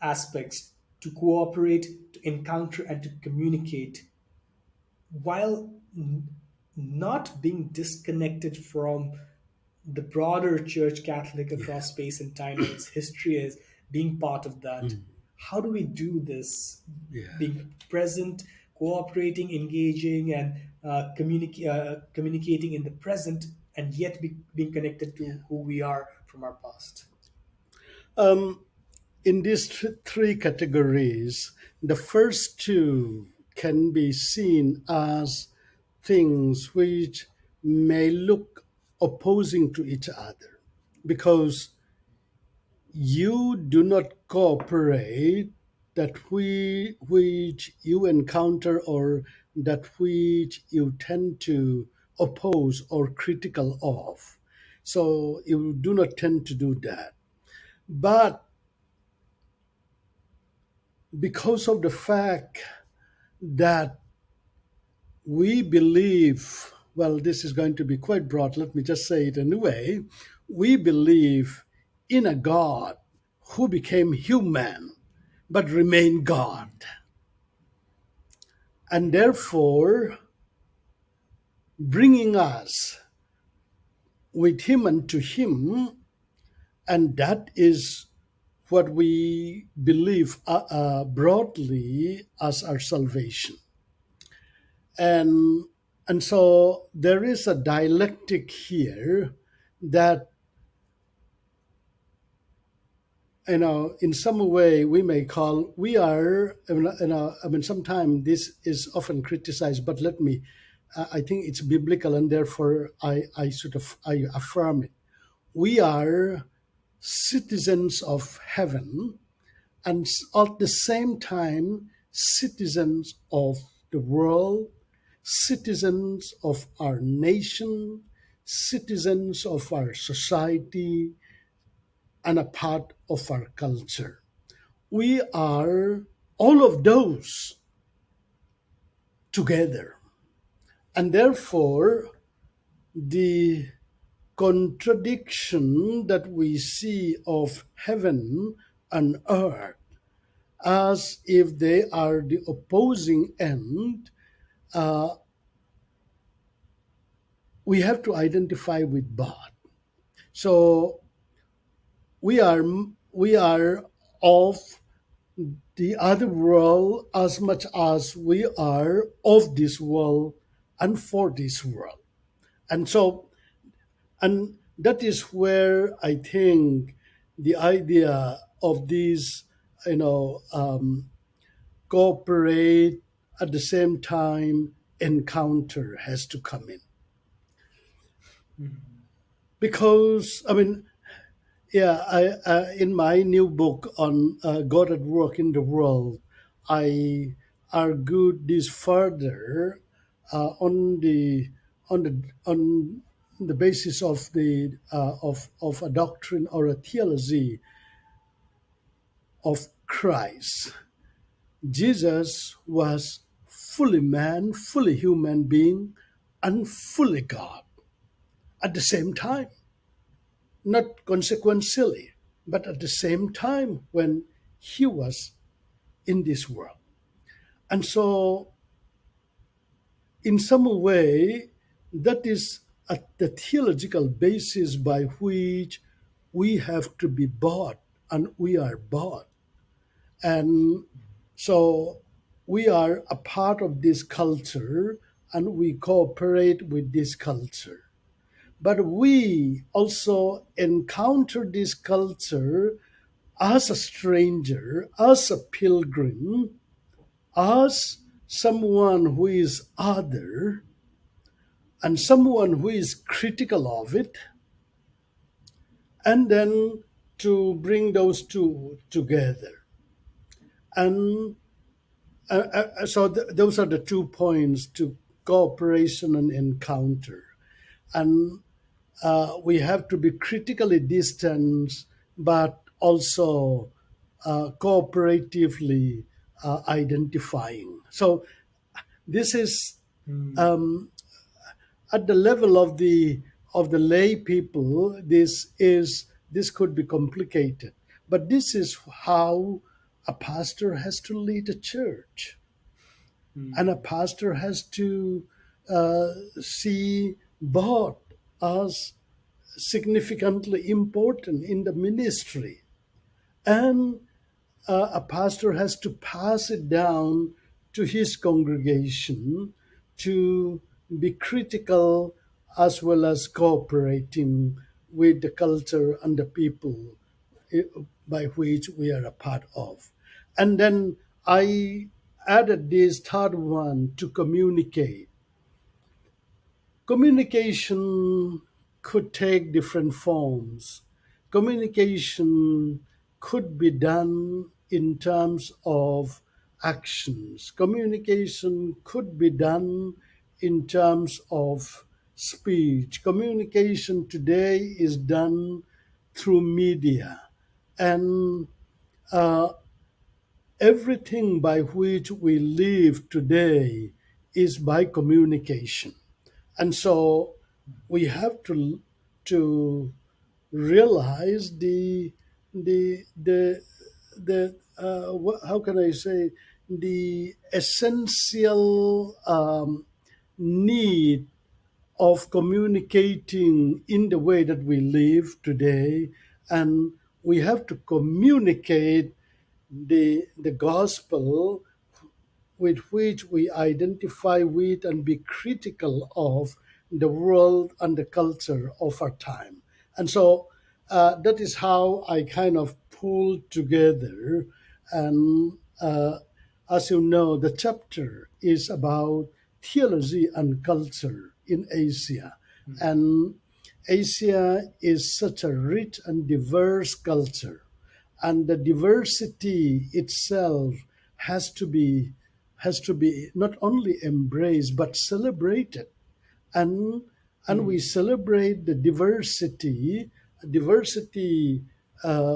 aspects to cooperate, to encounter, and to communicate while not being disconnected from the broader church Catholic Yeah. across space and time and its history as being part of that? Mm. How do we do this? Yeah. Being present, cooperating, engaging, and communicating in the present, and yet being connected Yeah. to who we are from our past. Um, in these three categories, the first two can be seen as things which may look opposing to each other because you do not cooperate that which you encounter or that which you tend to oppose or critical of. So you do not tend to do that. But because of the fact that we believe, well, this is going to be quite broad, let me just say it anyway. We believe in a God who became human but remained God. And therefore, bringing us with Him and to Him, and that is what we believe broadly as our salvation. and and so there is a dialectic here that, in some way we may call, we are, I mean sometimes this is often criticized, but let me, I think it's biblical, and therefore I sort of I affirm it. We are citizens of heaven, and at the same time citizens of the world, citizens of our nation, citizens of our society, and a part of our culture. We are all of those together. And therefore, the contradiction that we see of heaven and earth as if they are the opposing end, uh, we have to identify with God. So we are of the other world as much as we are of this world and for this world. And so, and that is where I think the idea of these, cooperate at the same time encounter has to come in. Because, I mean, yeah, in my new book on God at Work in the World, I argued this further on the basis of of a doctrine or a theology of Christ. Jesus was fully man, fully human being, and fully God at the same time, not consequentially, but at the same time when he was in this world. And so, in some way, that is at the theological basis by which we have to be bought and we are bought. And so, we are a part of this culture and we cooperate with this culture. But we also encounter this culture as a stranger, as a pilgrim, as someone who is other, and someone who is critical of it, and then to bring those two together. And those are the 2 points to cooperation and encounter. And we have to be critically distant, but also cooperatively identifying. So this is Mm, um, at the level of the lay people. This could be complicated, but this is how a pastor has to lead a church, and a mm, pastor has to see both as significantly important in the ministry, and a pastor has to pass it down to his congregation to be critical as well as cooperating with the culture and the people eh, by which we are a part of. And then I added this third one, to communicate. Communication could take different forms. Communication could be done in terms of actions. Communication could be done in terms of speech. Communication today is done through media. And uh, everything by which we live today is by communication. And so we have to realize the how can I say, the essential need of communicating in the way that we live today. And we have to communicate the gospel with which we identify with and be critical of the world and the culture of our time. And so that is how I kind of pulled together. And as you know, the chapter is about theology and culture in Asia. And Asia is such a rich and diverse culture, and the diversity itself has to be not only embraced but celebrated. and and we mm, celebrate the diversity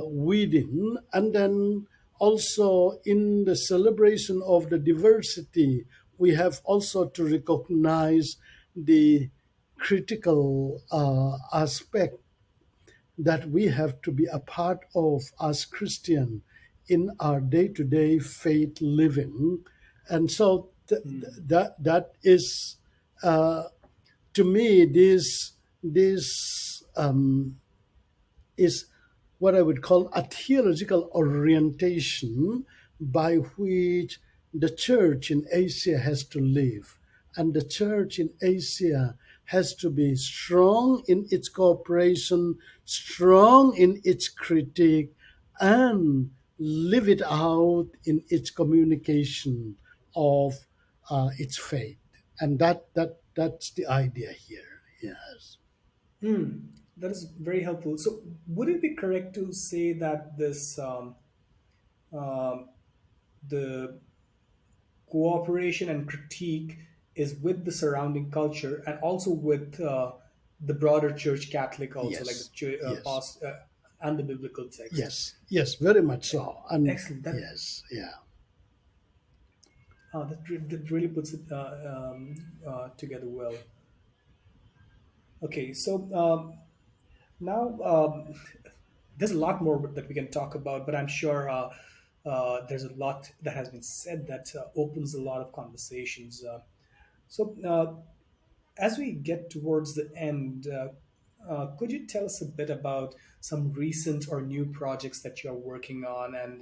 within, and then also in the celebration of the diversity we have also to recognize the critical aspect that we have to be a part of as Christian in our day-to-day faith living. And so mm, that is uh, to me this is what I would call a theological orientation by which the church in Asia has to live. And the church in Asia has to be strong in its cooperation, strong in its critique, and live it out in its communication of its faith. And that's the idea here. Yes. mm. That is very helpful. So, would it be correct to say that um, the cooperation and critique is with the surrounding culture and also with the broader church Catholic, also like the Yes. Yes. past and the biblical text? Yes, yes, very much so. And Excellent. That yes, yeah, that really puts it together well. Okay, so now there's a lot more that we can talk about, but I'm sure there's a lot that has been said that opens a lot of conversations. So, as we get towards the end, could you tell us a bit about some recent or new projects that you're working on, and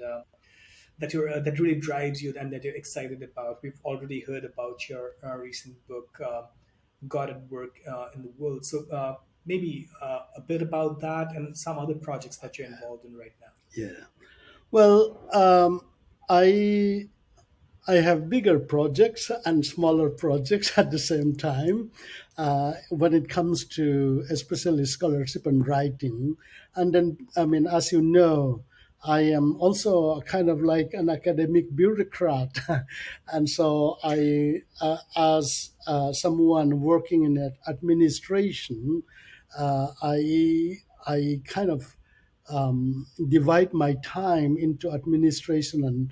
that really drives you and that you're excited about? We've already heard about your recent book, God at Work in the World. So maybe a bit about that and some other projects that you're involved in right now. Yeah. Well, I I have bigger projects and smaller projects at the same time when it comes to especially scholarship and writing. And then, I mean, as you know, I am also kind of like an academic bureaucrat. And so as someone working in administration, I kind of divide my time into administration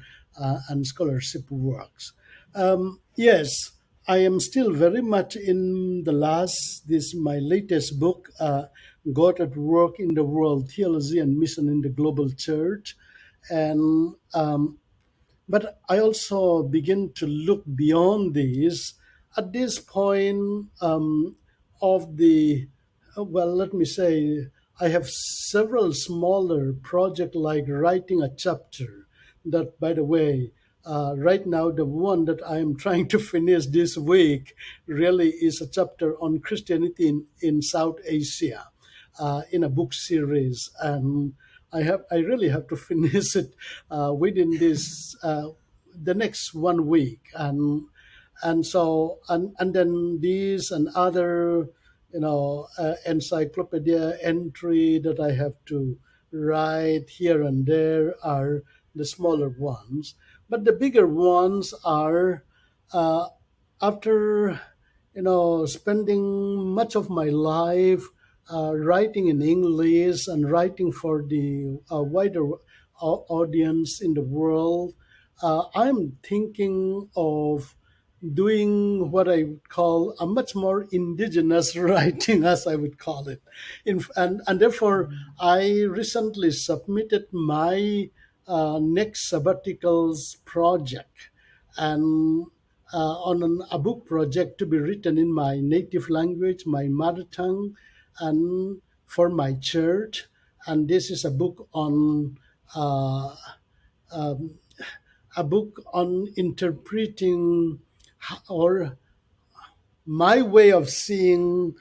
and scholarship works. Yes, I am still very much in the last, this my latest book, God at Work in the World, Theology and Mission in the Global Church. And but I also begin to look beyond these at this point of the, well, let me say, I have several smaller projects like writing a chapter that, by the way, right now, the one that I am trying to finish this week really is a chapter on Christianity in South Asia in a book series, and I really have to finish it within this the next 1 week, and so and then these and other encyclopedia entry that I have to write here and there are the smaller ones, but the bigger ones are uh, after spending much of my life writing in English and writing for the wider audience in the world. I'm thinking of doing what I would call a much more indigenous writing, as I would call it. And therefore, I recently submitted my next sabbaticals project and a book project to be written in my native language, my mother tongue, and for my church. And this is uh, um, a book on interpreting or my way of seeing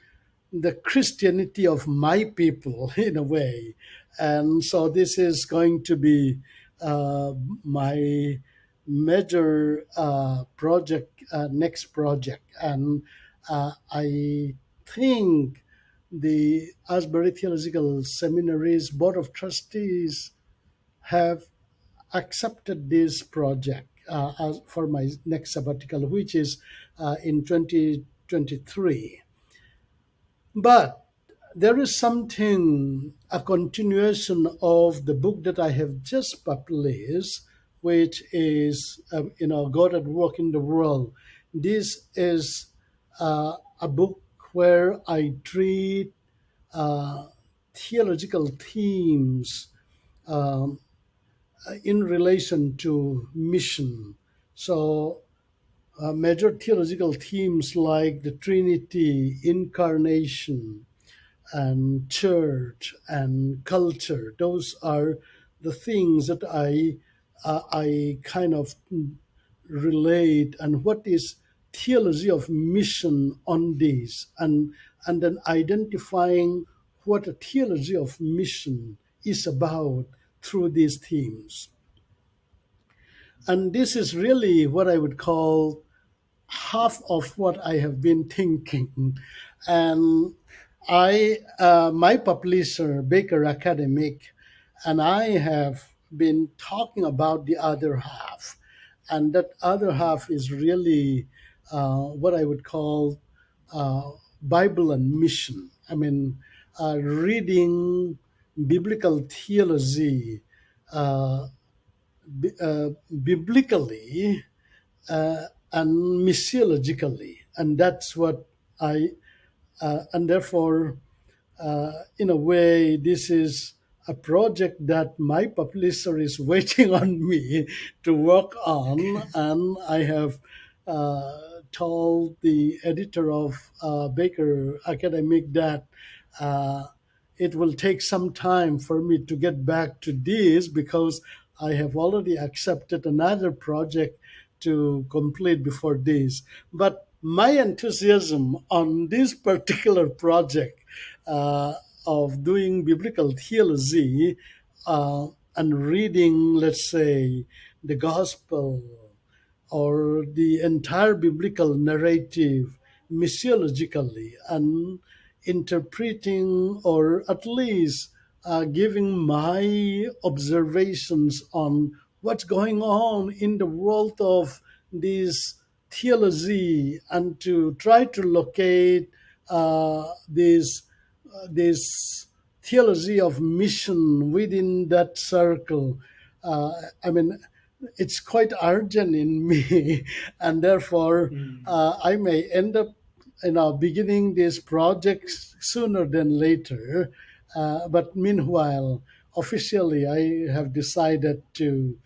the Christianity of my people in a way. And so this is going to be uh, my major project, next project. And I think the Asbury Theological Seminary's Board of Trustees have accepted this project as for my next sabbatical, which is in 2023. But there is something, a continuation of the book that I have just published, which is, God at Work in the World. This is a book where I treat uh, theological themes um, in relation to mission. So, major theological themes like the Trinity, incarnation, and church and culture. Those are the things that I kind of relate, and what is theology of mission on this, and then identifying what a theology of mission is about through these themes. And this is really what I would call half of what I have been thinking. And my publisher, Baker Academic, and I have been talking about the other half. And that other half is really what I would call uh, Bible and mission. I mean, reading biblical theology uh, biblically and missiologically, and that's what I and therefore, in a way, this is a project that my publisher is waiting on me to work on, and I have told the editor of Baker Academic that. Uh, it will take some time for me to get back to this because I have already accepted another project to complete before this. But my enthusiasm on this particular project uh, of doing biblical theology uh, and reading, let's say, the gospel or the entire biblical narrative missiologically and interpreting or at least giving my observations on what's going on in the world of this theology and to try to locate this theology of mission within that circle. Uh, I mean, it's quite urgent in me, and therefore Mm. I may end up, beginning this project sooner than later. But meanwhile, officially, I have decided to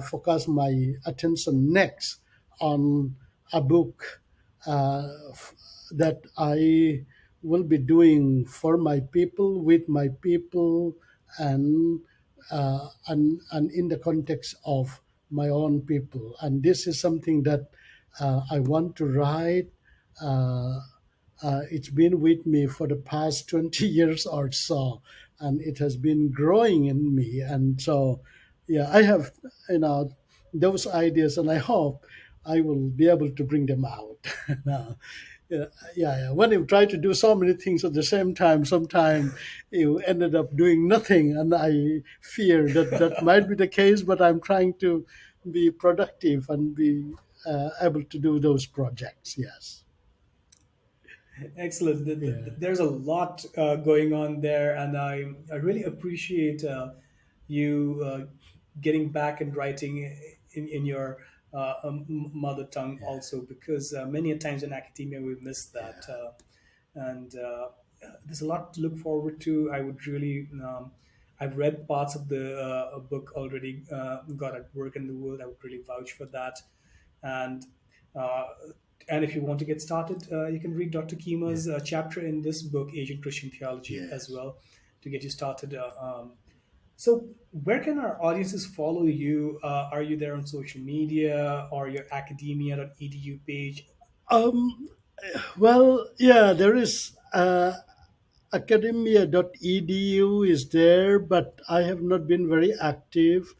focus my attention next on a book that I will be doing for my people, with my people, and and in the context of my own people. And this is something that I want to write. Uh, it's been with me for the past 20 years or so, and it has been growing in me. And so, yeah, I have, you know, those ideas, and I hope I will be able to bring them out. Now, yeah, yeah. When you try to do so many things at the same time, sometimes you ended up doing nothing, and I fear that that might be the case. But I'm trying to be productive and be able to do those projects. Yes. Excellent. Yeah. There's a lot going on there, and I really appreciate you getting back and writing in your mother tongue also, because many a times in academia we miss that. And there's a lot to look forward to. I would really, I've read parts of the book already, God at Work in the World. I would really vouch for that. And uh, and if you want to get started, you can read Dr. Yeah. Kima's chapter in this book, Asian Christian Theology, as Yes. well, to get you started. So, where can our audiences follow you? Are you there on social media or your academia.edu page? Um, well, yeah, there is academia.edu is there, but I have not been very active.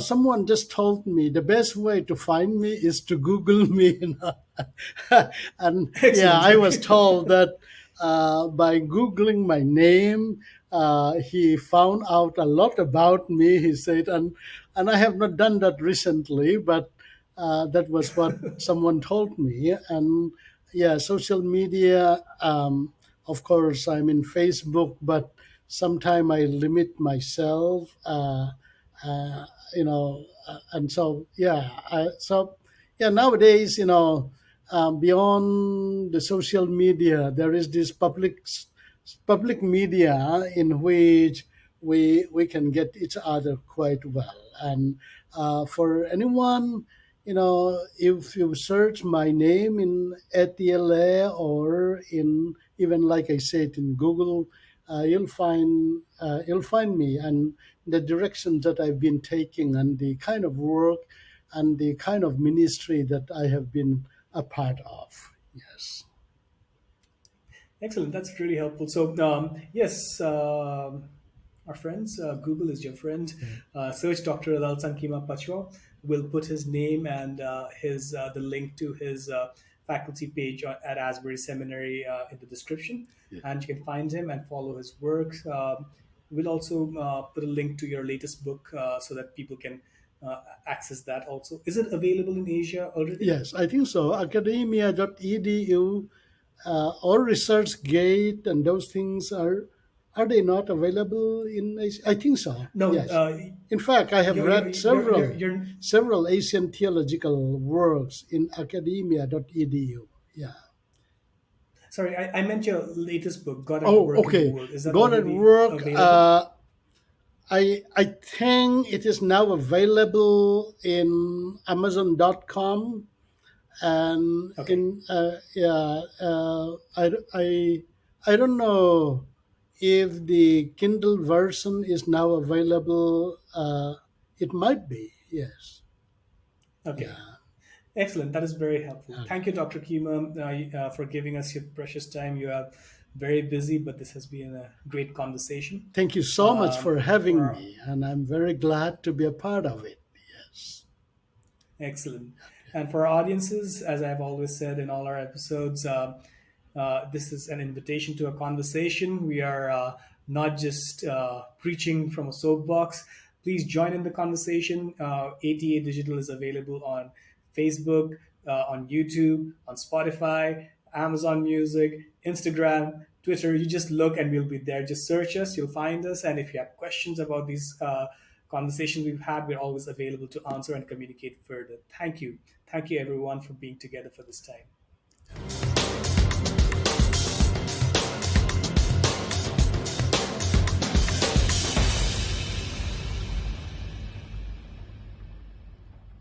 Someone just told me the best way to find me is to Google me. And yeah, Excellent. I was Okay. told that by Googling my name, he found out a lot about me. He said, and I have not done that recently, but that was what someone told me. And yeah, social media. Of course, I'm in Facebook, but sometime I limit myself. Uh, and so yeah, nowadays, beyond the social media, there is this public media in which we can get each other quite well. And for anyone, if you search my name in ATLA or in, even like I said, in Google, you'll find me and the direction that I've been taking and the kind of work and the kind of ministry that I have been a part of. Yes. Excellent. That's really helpful. So, yes, our friends, Google is your friend. Yeah. Search Dr. Lalsangkima Pachuau. We'll put his name and his the link to his faculty page at Asbury Seminary in the description, Yeah. and you can find him and follow his work. We'll also put a link to your latest book so that people can access that. Also, is it available in Asia already? Yes, I think so. Academia.edu or ResearchGate and those things are they not available in Asia? I think so. No, Yes. In fact, I have read you're several Asian theological works in academia.edu. Yeah. sorry, I meant your latest book, God at Oh, Work in the okay. World. Is that God at already Work. available? I think it is now available in Amazon.com and Okay. in yeah, I don't know if the Kindle version is now available. It might be, yes. Okay. Yeah. Excellent. That is very helpful. Okay. Thank you, Dr. Kima, for giving us your precious time. You are very busy, but this has been a great conversation. Thank you so much Um, for for having our, me, and I'm very glad to be a part of it. Yes. Excellent. And for our audiences, as I've always said in all our episodes, this is an invitation to a conversation. We are not just preaching from a soapbox. Please join in the conversation. ATA Digital is available on Facebook, on YouTube, on Spotify, Amazon Music, Instagram, Twitter. You just look and we'll be there. Just search us, you'll find us. And if you have questions about these conversations we've had, we're always available to answer and communicate further. Thank you. Thank you, everyone, for being together for this time.